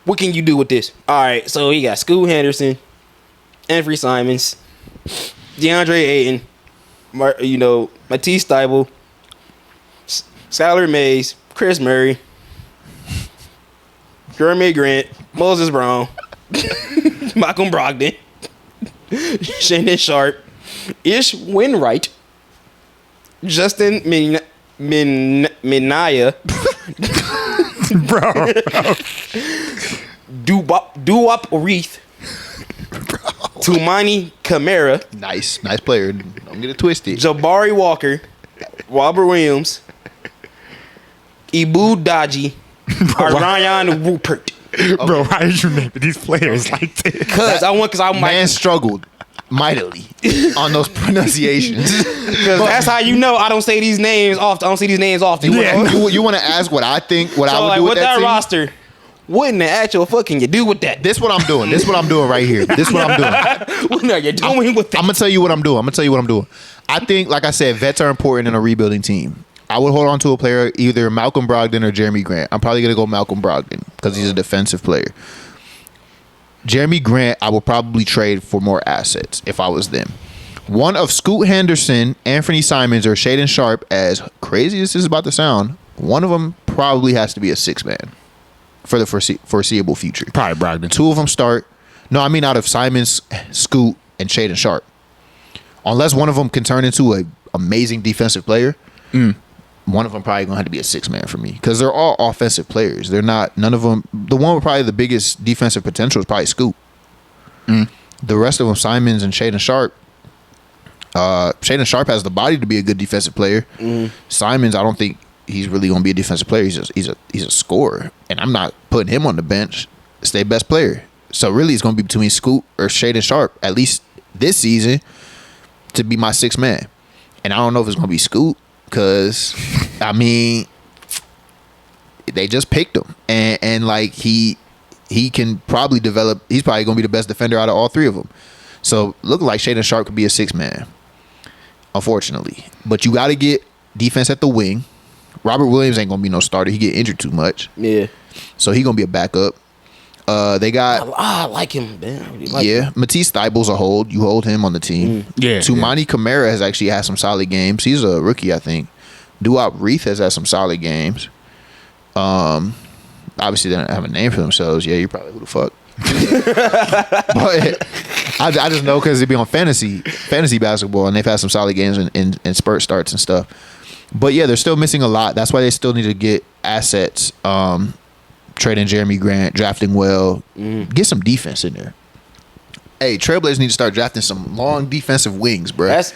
What can you do with this? All right, so he got Scoot Henderson, Anthony Simons, DeAndre Ayton, Matisse Thybulle, Skylar Mays, Chris Murray, Jeremy Grant, Moses Brown, Malcolm Brogdon, Shannon Sharp, Ish Winwright, Justin Minaya, bro. Duwop Reith, Tumani Kamara, nice player. Don't get it twisted. Jabari Walker, Robert Williams, Ibu Daji, Ryan Rupert. Bro, why did you name these players like this? Because man struggled mightily on those pronunciations. Because that's how you know I don't say these names often. I don't see these names often. You want to ask what I think? What I would do with that team? Roster? What in the actual fuck can you do with that? This what I'm doing. This what I'm doing right here. This what I'm doing. What are you doing with that? I'm gonna tell you what I'm doing. I think, like I said, vets are important in a rebuilding team. I would hold on to a player, either Malcolm Brogdon or Jeremy Grant. I'm probably going to go Malcolm Brogdon because he's a defensive player. Jeremy Grant, I would probably trade for more assets if I was them. One of Scoot Henderson, Anthony Simons, or Shaedon Sharp, as crazy as this is about to sound, one of them probably has to be a six-man for the foreseeable future. Probably Brogdon. Two of them start. No, I mean out of Simons, Scoot, and Shaedon Sharp. Unless one of them can turn into an amazing defensive player, one of them probably going to have to be a six-man for me because they're all offensive players. They're not, none of them, the one with probably the biggest defensive potential is probably Scoot. The rest of them, Simons and Shaedon Sharp. Shaedon Sharp has the body to be a good defensive player. Simons, I don't think he's really going to be a defensive player. He's a scorer, and I'm not putting him on the bench. It's their best player. So really, it's going to be between Scoot or Shaedon Sharp, at least this season, to be my sixth man. And I don't know if it's going to be Scoot because, I mean, they just picked him, and like he can probably develop. He's probably going to be the best defender out of all three of them. So look like Shaedon Sharp could be a six man, unfortunately. But you got to get defense at the wing. Robert Williams ain't gonna be no starter. He get injured too much. Yeah. So he gonna be a backup. They got. I like him, man. I really like him. Matisse Thybulle's a hold. You hold him on the team. Yeah. Tumani Kamara has actually had some solid games. He's a rookie, I think. Duop Reith has had some solid games. Obviously they don't have a name for themselves. Yeah, you're probably who the fuck. But I just know because they be on fantasy basketball, and they've had some solid games in spurt starts and stuff. But yeah, they're still missing a lot. That's why they still need to get assets. Trading Jeremy Grant, drafting well, get some defense in there. Hey, Trailblazers need to start drafting some long defensive wings, bro. That's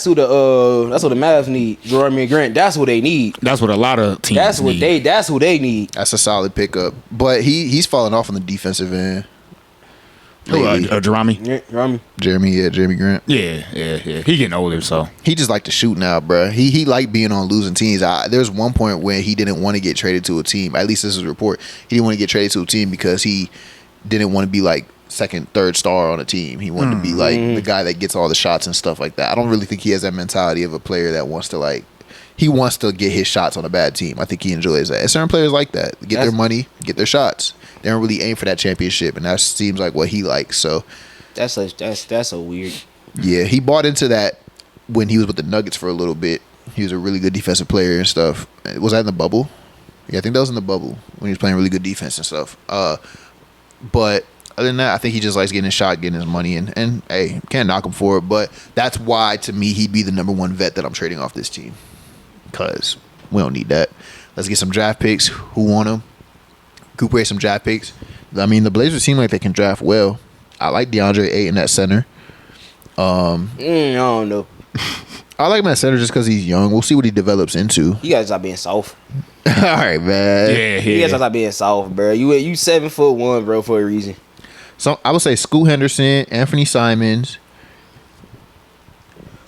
who the Mavs need. Jeremy Grant. That's what they need. That's what a lot of teams. need. That's who they need. That's a solid pickup, but he's falling off on the defensive end. Jeremy Grant. Yeah. He getting older, so he just like to shoot now, bro. He liked being on losing teams. There's one point where he didn't want to get traded to a team. At least this is a report. He didn't want to get traded to a team because he didn't want to be like second, third star on a team. He wanted to be like the guy that gets all the shots and stuff like that. I don't really think he has that mentality of a player that wants to he wants to get his shots on a bad team. I think he enjoys that. And certain players like that. Get their money, get their shots. They don't really aim for that championship, and that seems like what he likes. So that's a weird. Yeah, he bought into that when he was with the Nuggets for a little bit. He was a really good defensive player and stuff. Was that in the bubble? Yeah, I think that was in the bubble when he was playing really good defense and stuff. But other than that, I think he just likes getting his shot, getting his money, and hey, can't knock him for it. But that's why, to me, he'd be the number one vet that I'm trading off this team, because we don't need that. Let's get some draft picks. Who want them? Recuperate some draft picks. I mean, the Blazers seem like they can draft well. I like DeAndre Ayton at center. I don't know. I like him at center just because he's young. We'll see what he develops into. You guys stop being soft. All right, man. You guys stop being soft, bro. You 7'1", bro, for a reason. So I would say Scoot Henderson, Anthony Simons.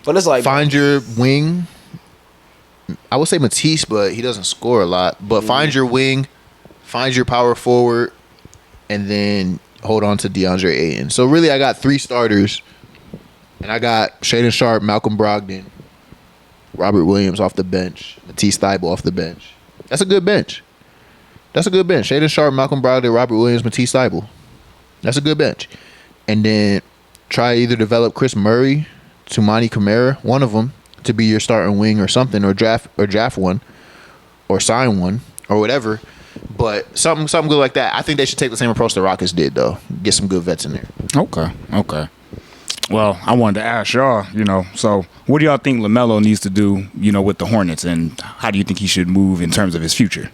But it's like, find your wing. I would say Matisse, but he doesn't score a lot. But find your wing, find your power forward, and then hold on to DeAndre Ayton. So really, I got 3 starters, and I got Shaedon Sharpe, Malcolm Brogdon, Robert Williams off the bench, Matisse Thybulle off the bench. That's a good bench. Shaedon Sharpe, Malcolm Brogdon, Robert Williams, Matisse Thybulle. That's a good bench. And then try either develop Chris Murray, Tumani Kamara, one of them, to be your starting wing or something, or draft one, or sign one, or whatever. But something good like that. I think they should take the same approach the Rockets did, though. Get some good vets in there. Okay. Well, I wanted to ask y'all, so what do y'all think LaMelo needs to do, with the Hornets, and how do you think he should move in terms of his future?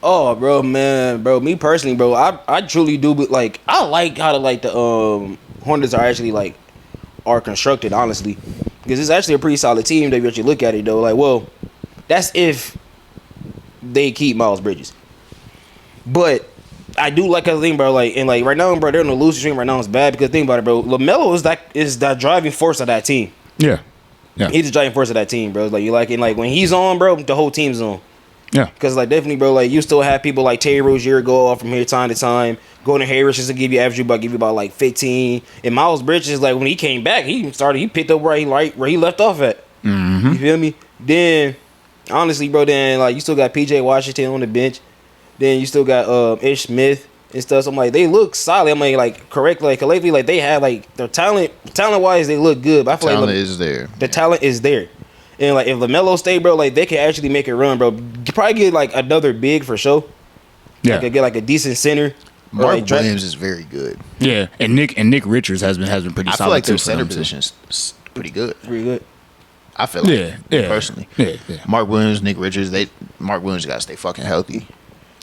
Oh, bro, me personally, bro, I truly do, but like, I like how the Hornets are actually are constructed, honestly, because it's actually a pretty solid team. If you actually look at it, though, like, well, that's if they keep Miles Bridges, but I do like the thing, bro. Right now, bro, they're in the losing streak right now. It's bad because think about it, bro. LaMelo is that driving force of that team. Yeah. He's the driving force of that team, bro. When he's on, bro, the whole team's on. Yeah. Because definitely, bro, you still have people like Terry Rozier go off from here time to time. Gordon Harris is to give you about 15. And Miles Bridges, when he came back, he picked up where he left off at. Mm-hmm. You feel me? Then honestly, bro, you still got PJ Washington on the bench. Then you still got Ish Smith and stuff. So I'm like, they look solid. I'm collectively, they have their talent wise, they look good. But I feel talent is there. The talent is there. And if LaMelo stay, bro, they can actually make it run, bro. You probably get another big for sure. Yeah. Get a decent center. Mark Williams is very good. Yeah, and Nick Richards has been pretty solid. I feel like too their center position is pretty good. Pretty good. I feel like personally. Yeah. Mark Williams, Nick Richards, Mark Williams got to stay fucking healthy.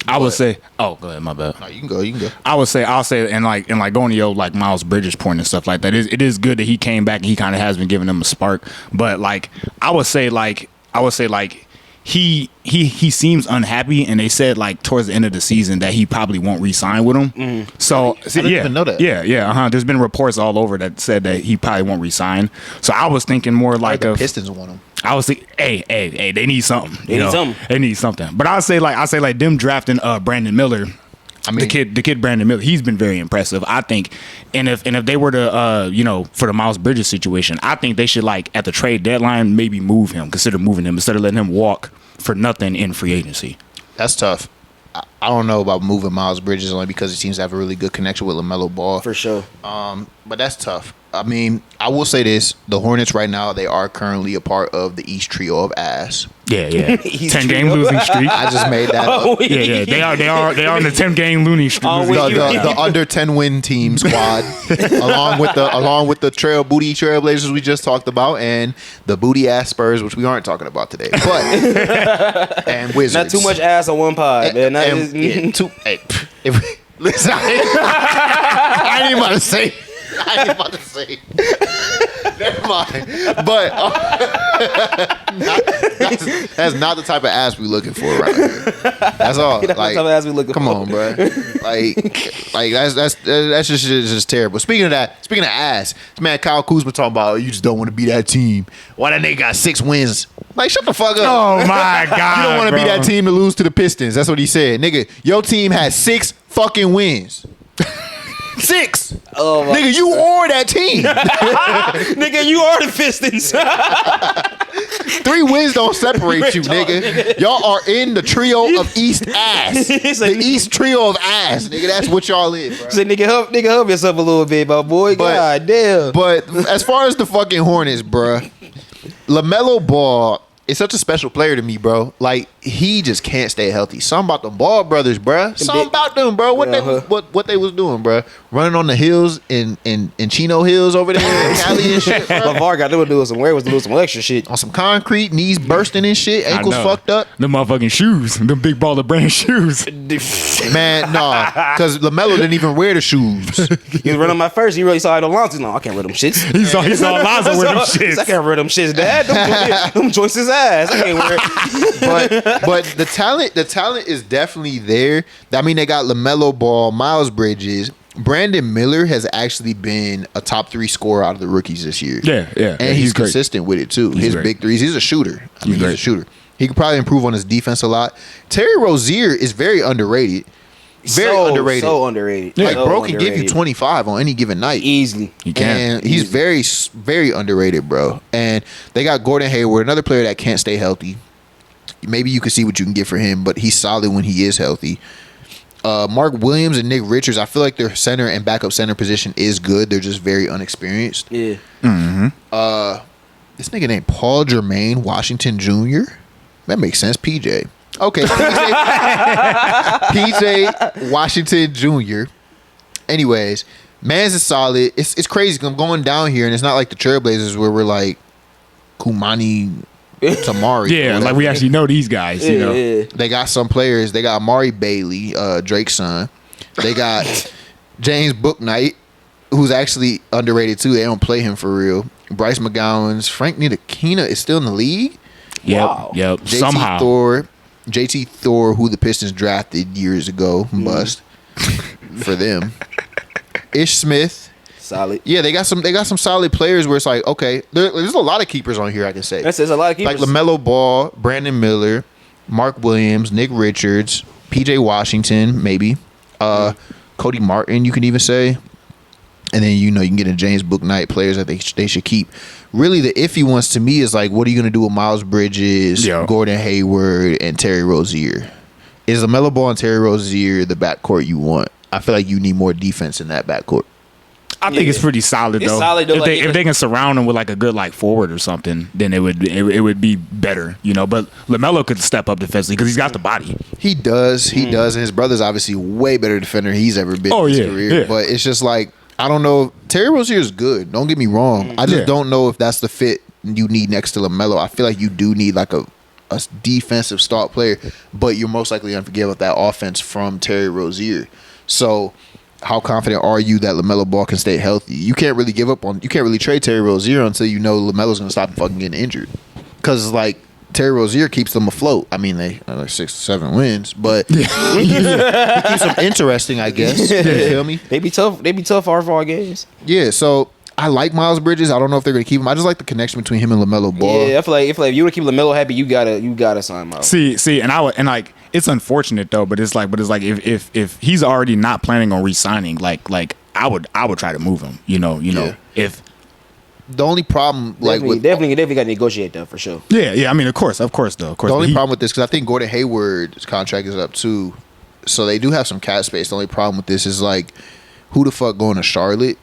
I would say. Oh, go ahead. My bad. No, you can go. I'll say, and going to your Miles Bridges point and stuff like that. It is good that he came back and he kind of has been giving them a spark. But I would say he seems unhappy, and they said towards the end of the season that he probably won't re-sign with them. Mm. So I didn't even know that. Yeah. There's been reports all over that said that he probably won't re-sign. So I was thinking more the Pistons want him. I was thinking, hey, they need something. They need something. But I say them drafting Brandon Miller. I mean, the kid Brandon Miller, he's been very impressive, I think. And if they were to for the Miles Bridges situation, I think they should at the trade deadline maybe consider moving him instead of letting him walk for nothing in free agency. That's tough. I don't know about moving Miles Bridges only because he seems to have a really good connection with LaMelo Ball. For sure. But that's tough. I mean, I will say this: the Hornets right now, they are currently a part of the East Trio of ass. Yeah. 10-game losing streak. I just made that up. Yeah. They are on the 10-game losing streak. The under 10-win team squad, along with the Trailblazers we just talked about, and the booty ass Spurs, which we aren't talking about today. But and Wizards. Not too much ass on one pod, man. Listen, I ain't about to say. Never mind. But that's not the type of ass we looking for right here. That's all. That's the type of ass we looking come for. Come on, bro. That's just terrible. Speaking of ass, this man Kyle Kuzma talking about you just don't want to be that team. Why that nigga got 6 wins? Shut the fuck up. Oh my god. You don't want to be that team to lose to the Pistons. That's what he said. Nigga, your team had 6 fucking wins. 6. Oh nigga, you are that team. Nigga, you are the Pistons. 3 wins don't separate you, nigga. Y'all are in the trio of East ass. The East trio of ass, nigga. That's what y'all is, bro. So nigga, help yourself a little bit, my boy. God damn. But as far as the fucking Hornets, bro, LaMelo Ball is such a special player to me, bro. he just can't stay healthy. Something about them Ball brothers, bruh. Something about them, bro. What they was doing, bruh. Running on the hills in Chino Hills over there in Cali and shit, bro. LeVar got them doing some extra shit. On some concrete, knees bursting and shit, ankles fucked up. Them motherfucking shoes. Them big baller brand shoes. Man, nah. Because LaMelo didn't even wear the shoes. He was running my first. He really saw Alonzo. No, I can't wear them shits. He saw Alonzo wear them shits. I can't wear them shits, Dad. Them joints his ass. I can't wear it. But the talent is definitely there. I mean, they got LaMelo Ball, Miles Bridges. Brandon Miller has actually been a top 3 scorer out of the rookies this year. Yeah. And he's consistent with it too. His big threes. He's a shooter. He's a shooter. He could probably improve on his defense a lot. Terry Rozier is very underrated. Underrated. So underrated. Like, bro can give you 25 on any given night. Easily. He can. And he's very, very underrated, bro. And they got Gordon Hayward, another player that can't stay healthy. Maybe you can see what you can get for him, but he's solid when he is healthy. Mark Williams and Nick Richards, I feel like their center and backup center position is good. They're just very unexperienced. Yeah. Mm-hmm. This nigga named Paul Jermaine Washington Jr. That makes sense. PJ. Okay. PJ Washington Jr. Anyways, man's is solid. It's crazy. I'm going down here, and it's not like the Trailblazers where we're like Kumani Tamari. Yeah, like we actually know these guys, you know. Yeah. They got some players. They got Amari Bailey, Drake's son. They got James Bouknight, who's actually underrated too. They don't play him for real. Bryce McGowan's. Frank Ntilikina is still in the league. Yep. Somehow. JT Thor, who the Pistons drafted years ago, bust for them. Ish Smith. Solid. Yeah, they got some solid players where it's like, okay, there's a lot of keepers on here I can say. There's a lot of keepers. Like LaMelo Ball, Brandon Miller, Mark Williams, Nick Richards, PJ Washington, maybe. Cody Martin, you can even say. And then, you can get in James Bouknight, players that they should keep. Really, the iffy ones to me is like, what are you going to do with Miles Bridges, Gordon Hayward, and Terry Rozier? Is LaMelo Ball and Terry Rozier the backcourt you want? I feel like you need more defense in that backcourt. I think it's pretty solid though. If they can surround him with like a good like forward or something, then it would be better, But LaMelo could step up defensively because he's got the body. He does, and his brother's obviously way better defender he's ever been in his career. Yeah. But it's just like, I don't know. Terry Rozier is good. Don't get me wrong. I just don't know if that's the fit you need next to LaMelo. I feel like you do need like a defensive star player, but you're most likely going to forget about that offense from Terry Rozier. So, how confident are you that LaMelo Ball can stay healthy? You can't really you can't really trade Terry Rozier until you know LaMelo's going to stop fucking getting injured. Because, like, Terry Rozier keeps them afloat. I mean, they are 6-7 wins, but he keeps them interesting, I guess. You feel me? They be tough hard games. Yeah, so I like Miles Bridges. I don't know if they're going to keep him. I just like the connection between him and LaMelo Ball. Yeah, I feel like if you want to keep LaMelo happy, you gotta sign Miles. See, and like it's unfortunate though, but it's like if he's already not planning on re-signing, like I would try to move him. If the only problem, definitely got to negotiate that for sure. Yeah. I mean, of course, though. The only problem with this, because I think Gordon Hayward's contract is up too, so they do have some cap space. The only problem with this is like, who the fuck going to Charlotte?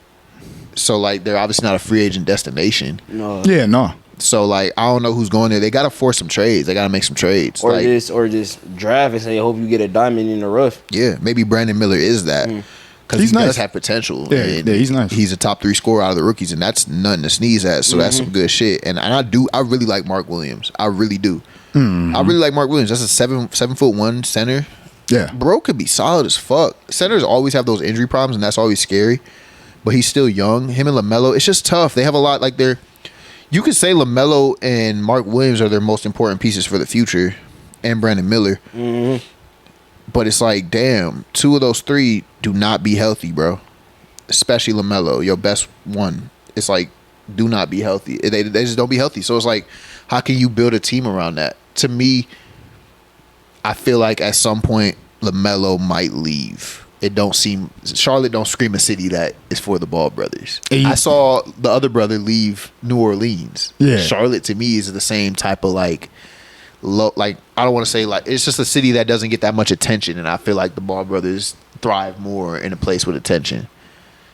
So like, they're obviously not a free agent destination. No. Yeah, no. So like, I don't know who's going there. They got to force some trades. They got to make some trades, or just draft and say, hope you get a diamond in the rough. Yeah, maybe Brandon Miller is that. Because he does have potential. Yeah, he's nice. He's a top 3 scorer out of the rookies, and that's nothing to sneeze at. So that's some good shit. And I really like Mark Williams. I really do. I really like Mark Williams. That's a 7'1" center. Yeah, bro could be solid as fuck. Centers always have those injury problems, and that's always scary. But he's still young. Him and LaMelo, it's just tough. They have a lot like they're. You could say LaMelo and Mark Williams are their most important pieces for the future, and Brandon Miller. But it's like, damn, 2 of those 3 do not be healthy, bro. Especially LaMelo, your best one. It's like, do not be healthy. They just don't be healthy. So it's like, how can you build a team around that? To me, I feel like at some point, LaMelo might leave. Charlotte don't scream a city that is for the Ball brothers. I saw the other brother leave New Orleans. Yeah. Charlotte to me is the same type of like, I don't want to say like, it's just a city that doesn't get that much attention, and I feel like the Ball brothers thrive more in a place with attention.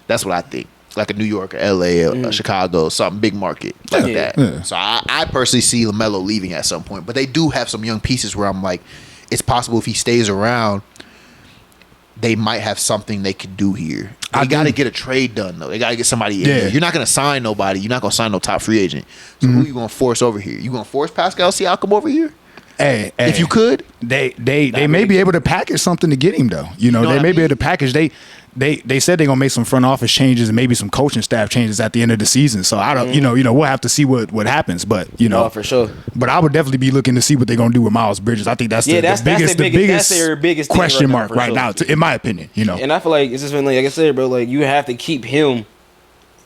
That's what I think. like a New York, or LA, or a Chicago, something big market like that. Yeah. So I personally see LaMelo leaving at some point, but they do have some young pieces where I'm like, it's possible if he stays around, they might have something they could do here. They got to get a trade done though. They got to get somebody in here. You're not going to sign nobody. You're not going to sign no top free agent. So who you going to force over here? You going to force Pascal Siakam over here? Hey, if you could, they may be able to package something to get him though. You know, they may be able to package. They said they're gonna make some front office changes and maybe some coaching staff changes at the end of the season. So I don't, you know, we'll have to see what happens. But you know, for sure. But I would definitely be looking to see what they're gonna do with Miles Bridges. I think that's the biggest question mark right now, in my opinion. You know, and I feel like it's just been like I said, bro. Like you have to keep him.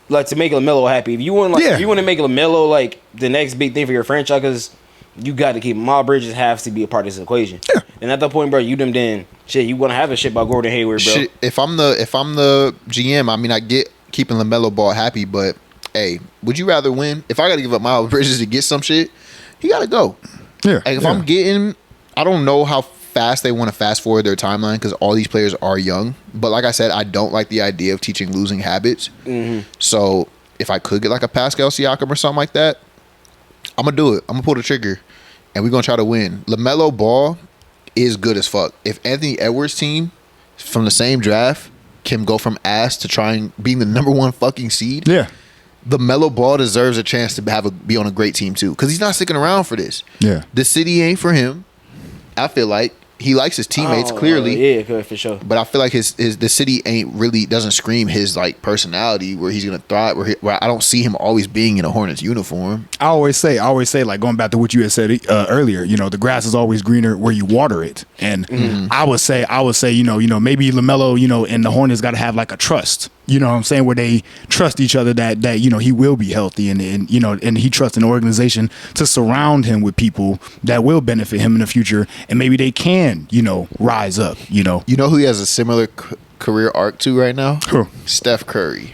Like to make LaMelo happy. If you want, if you want to make LaMelo like the next big thing for your franchise, because you got to keep Miles Bridges has to be a part of this equation. Yeah. And at that point, bro, you want to have a shit about Gordon Hayward, bro. If I'm the GM, I mean, I get keeping LaMelo Ball happy, but hey, would you rather win? If I got to give up Miles Bridges to get some shit, he got to go. Yeah. Like if I'm getting, I don't know how fast they want to fast forward their timeline because all these players are young. But like I said, I don't like the idea of teaching losing habits. So if I could get like a Pascal Siakam or something like that, I'm going to do it. I'm going to pull the trigger, and we're going to try to win. LaMelo Ball is good as fuck. If Anthony Edwards' team from the same draft can go from ass to trying being the number one fucking seed, LaMelo Ball deserves a chance to be on a great team too, because he's not sticking around for this. Yeah, the city ain't for him. I feel like he likes his teammates clearly. Yeah, for sure. But I feel like the city doesn't scream his like personality where he's gonna thrive. Where I don't see him always being in a Hornets uniform. I always say like going back to what you had said earlier. You know, the grass is always greener where you water it. And I would say you know maybe LaMelo and the Hornets got to have like a trust. You know what I'm saying, where they trust each other that you know he will be healthy and you know and he trusts an organization to surround him with people that will benefit him in the future, and maybe they can rise up. You know who he has a similar career arc to right now? Who? Steph Curry.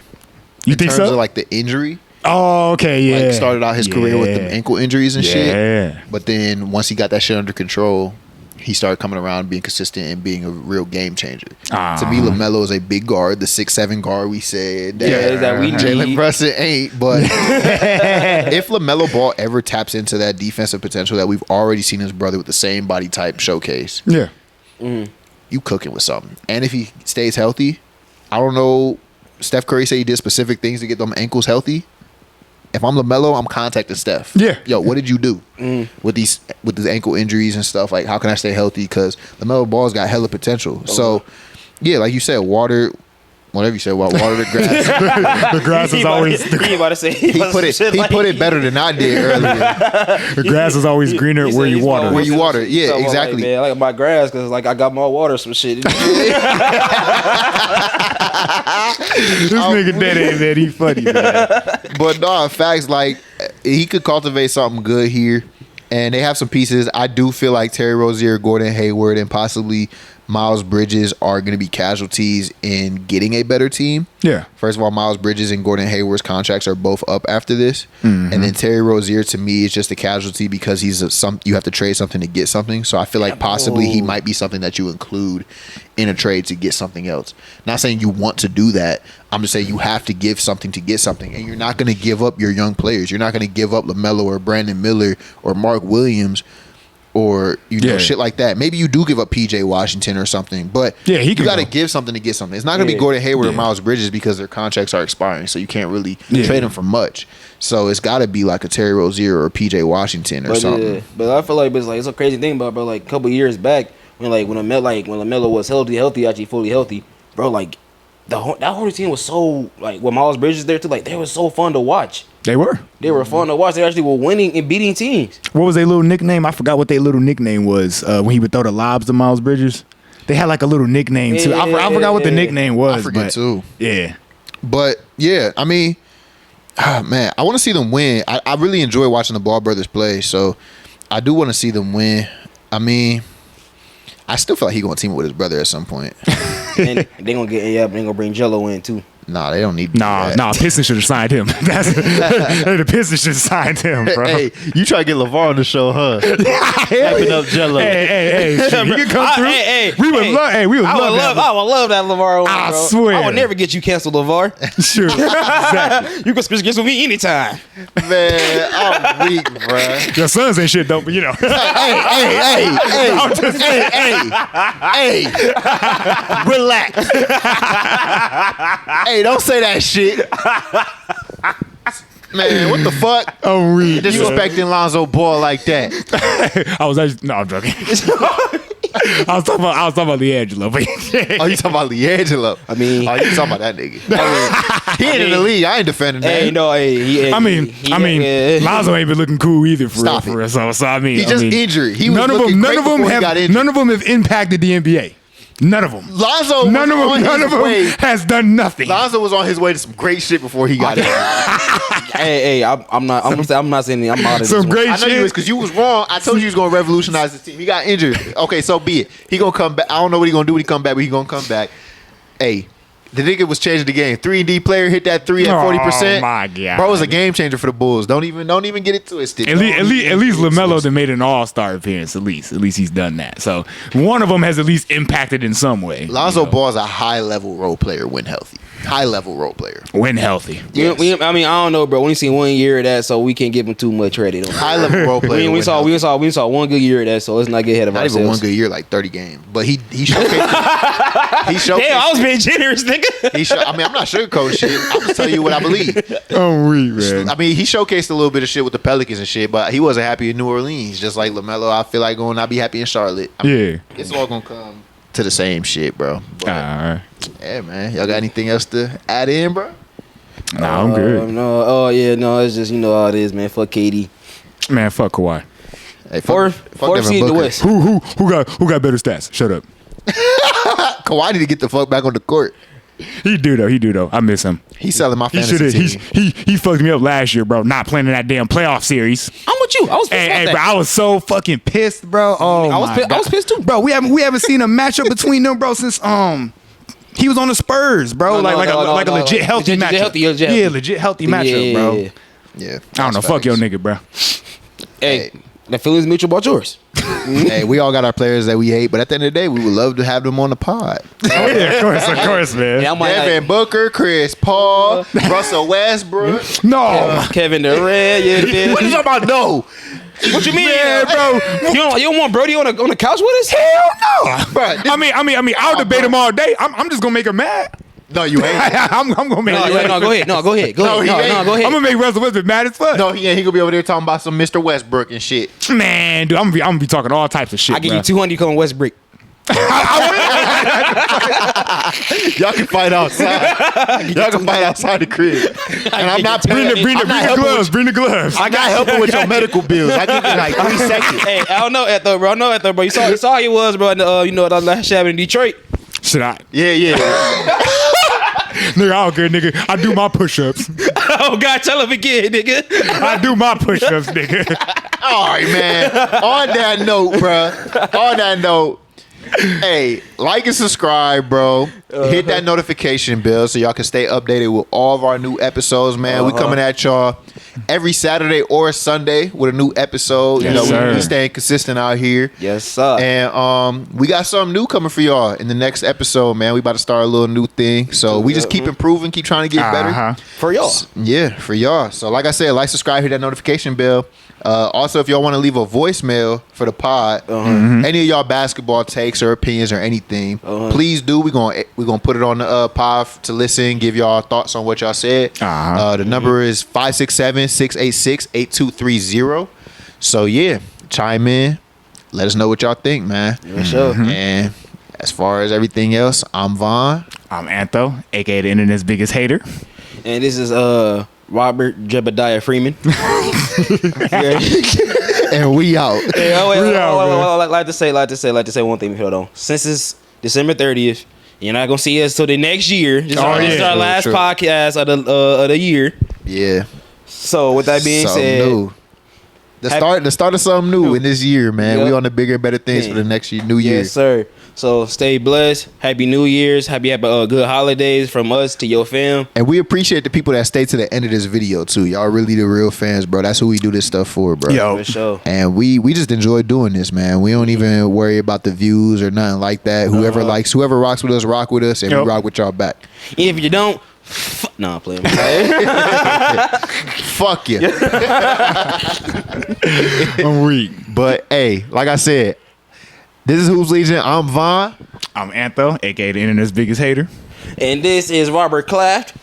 You think so? In terms of like the injury. Oh, okay, yeah. Like started out his career with them ankle injuries and shit. But then once he got that shit under control, he started coming around, being consistent, and being a real game changer. To me, LaMelo is a big guard, the 6'7" guard we said. That we need. Jalen Brunson ain't, but if LaMelo Ball ever taps into that defensive potential that we've already seen his brother with the same body type showcase, you cooking with something. And if he stays healthy, I don't know. Steph Curry said he did specific things to get them ankles healthy. If I'm LaMelo, I'm contacting Steph. Yeah. Yo, what did you do with these ankle injuries and stuff? Like, how can I stay healthy? Because LaMelo Ball's got hella potential. So, yeah, like you said, water the grass. The grass is always. He put it better than I did earlier. The grass is always greener where you water. Where you water, yeah, exactly. Like, man, I like my grass because like I got more water, some shit. This nigga dead, man. He funny, man. But no, facts, like he could cultivate something good here, and they have some pieces. I do feel like Terry Rozier, Gordon Hayward, and possibly Miles Bridges are going to be casualties in getting a better team. Yeah. First of all, Miles Bridges and Gordon Hayward's contracts are both up after this. And then Terry Rozier, to me, is just a casualty because he's you have to trade something to get something. So I feel like possibly he might be something that you include in a trade to get something else. Not saying you want to do that. I'm just saying you have to give something to get something. And you're not going to give up your young players. You're not going to give up LaMelo or Brandon Miller or Mark Williams or shit like that. Maybe you do give up PJ Washington or something, but you got to give something to get something. It's not going to be Gordon Hayward or Miles Bridges because their contracts are expiring, so you can't really trade them for much. So it's got to be like a Terry Rozier or PJ Washington or something. But I feel like it's a crazy thing about, bro. Like a couple years back when LaMelo was healthy, actually fully healthy, bro. Like that whole team was so like with Miles Bridges there too. Like they were so fun to watch. They were fun to watch. They actually were winning and beating teams. What was their little nickname? I forgot what their little nickname was when he would throw the lobs to Miles Bridges. They had like a little nickname too. I forgot what the nickname was. I forget too. Yeah. But yeah, I mean, man, I want to see them win. I really enjoy watching the Ball brothers play, so I do want to see them win. I mean, I still feel like he's gonna team up with his brother at some point. And they're gonna bring Jello in too. Nah, they don't need to do that. Nah, Pistons should have signed him. The Pistons should have signed him, bro. Hey, you try to get LeVar on the show, huh? Wrapping up Jello. Hey, he can come through. We would love I would love that LeVar. I swear. I would never get you canceled, LeVar. Sure, exactly. You can switch against me anytime. Man, I'm weak, bruh. Your sons ain't shit though, but you know. Hey, relax. Hey, don't say that shit. Man, what the fuck? Oh, we Disrespecting Lonzo Ball like that. I was actually I'm joking. I was talking about LiAngelo, but Oh, you talking about LiAngelo? I mean, Oh, you talking about that nigga? He ain't in the league. I ain't defending that. Hey, no, hey, I mean, Lonzo ain't been looking cool either for Stop real. it. So I mean, He just injured. He was none of looking them great before he got injured. none of them have impacted the NBA. None of them. Lonzo was None of on them his way. has done nothing. Lonzo was on his way to some great shit before he got injured. hey, I'm not saying I'm out of Some this great I know shit. you was because you was wrong. I told you he was gonna revolutionize the team. He got injured. Okay, so be it. He gonna come back. I don't know what he gonna do when he come back, but he gonna come back. Hey, the nigga was changing the game. 3-and-D player hit that 3 at 40%. Oh my god, Bro was a game changer for the Bulls. Don't even get it twisted. At least LaMelo that made an All-Star appearance. At least he's done that. So one of them has at least impacted in some way. Lonzo Ball is a high level role player when healthy. High level role player. When healthy. Yes. I mean, I don't know, bro. We only seen 1 year of that, so we can't give him too much credit. High level role player. We saw 1 good year of that, so let's not get ahead of not ourselves. even 1 good year, like 30 games. But he showcased. He showcased. Damn, I was being generous, nigga. I mean, I'm not sugarcoating shit. I'm just telling you what I believe. Oh, man. I mean, he showcased a little bit of shit with the Pelicans and shit, but he wasn't happy in New Orleans. Just like LaMelo, I feel like going not be happy in Charlotte. I mean, Yeah. it's all gonna come to the same shit, bro. But, Alright. yeah, man. Y'all got anything else to add in, bro? Nah, I'm good. No, it's just how it is, man. Fuck KD. Man, fuck Kawhi. Hey, Fourth Devin seed in the Booker. West. Who got better stats? Shut up. Kawhi need to get the fuck back on the court. He do though. I miss him. He's selling my He fantasy should have. team. He fucked me up last year, bro. Not playing in that damn playoff series. I'm with you. I was pissed about Hey, that. bro, I was so fucking pissed, bro. Oh, I was pissed too, bro. We haven't seen a matchup between them, bro, since he was on the Spurs, bro. No, like a legit healthy matchup. Legit healthy matchup, bro. Yeah. Yeah. I don't know. Fuck your nigga, bro. Hey, that feeling's mutual about yours. Hey, we all got our players that we hate, but at the end of the day, we would love to have them on the pod. Oh yeah, of course, man. Yeah, I'm like, Devin Booker, Chris Paul, Russell Westbrook. No, Kevin Durant. Yeah, What you talking about? No. What you mean, man, bro. You don't want Brody on the couch with us? Hell no, Bro, this- I mean, I'll debate him all day. I'm just gonna make him mad. No, you ain't. I'm gonna make. No, him mad. go ahead. No, go ahead. No, he ain't. Go ahead. I'm gonna make Russell Westbrook mad as fuck. No, he ain't. He gonna be over there talking about some Mr. Westbrook and shit. Man, dude, I'm gonna be talking all types of shit. I give bro. you 200. You come on Westbrook. Y'all can fight outside. Y'all can fight outside the crib. And I'm not Bring the gloves. Bring the gloves. I got helping with your medical bills. I give you like 3 seconds. Hey, I don't know that though, bro. I know that though, bro. You saw how he was, bro. And, that last shab in Detroit. Should I? Yeah. Nigga, I don't care, nigga. I do my push-ups. Oh God, tell him again, nigga. I do my push-ups, nigga. All right, man. On that note, bro. Hey, like and subscribe, bro. Hit that notification bell so y'all can stay updated with all of our new episodes, man. We coming at y'all every Saturday or Sunday with a new episode. Yes, sir. We staying consistent out here. Yes, sir. And we got something new coming for y'all in the next episode, man. We about to start a little new thing. So we just keep improving, keep trying to get better. For y'all. Yeah, for y'all. So like I said, like, subscribe, hit that notification bell. Also, if y'all want to leave a voicemail for the pod, any of y'all basketball takes or opinions or anything, please do. We're gonna put it on the pod to listen, give y'all thoughts on what y'all said. The number is 567-686-8230. So yeah, chime in. Let us know what y'all think, man. For sure. And as far as everything else, I'm Vaughn. I'm Antho, aka the internet's biggest hater. And this is Robert Jebediah Freeman. And we out. Hey, like to say one thing, hold on. Since it's December 30th, you're not gonna see us till the next year. This is our last podcast of the year. Yeah. So with that being Something said, new. The start of something new in this year, man. Yep. We on the bigger, better things for the next year, new year. Yes, sir. So stay blessed. Happy New Year's. Happy good holidays from us to your fam. And we appreciate the people that stay to the end of this video too. Y'all really the real fans, bro. That's who we do this stuff for, bro. Yo. For sure. And we just enjoy doing this, man. We don't even worry about the views or nothing like that. Whoever rocks with us, rock with us, and we rock with y'all back. If you don't, nah, I'm playing. Fuck you. I'm weak. But hey, like I said, this is Who's Legion. I'm Vaughn. I'm Antho, aka the internet's biggest hater. And this is Robert Claft.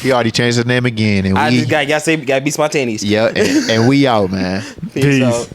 He already changed his name again, and I just gotta be spontaneous. yeah, and we out, man. Peace out.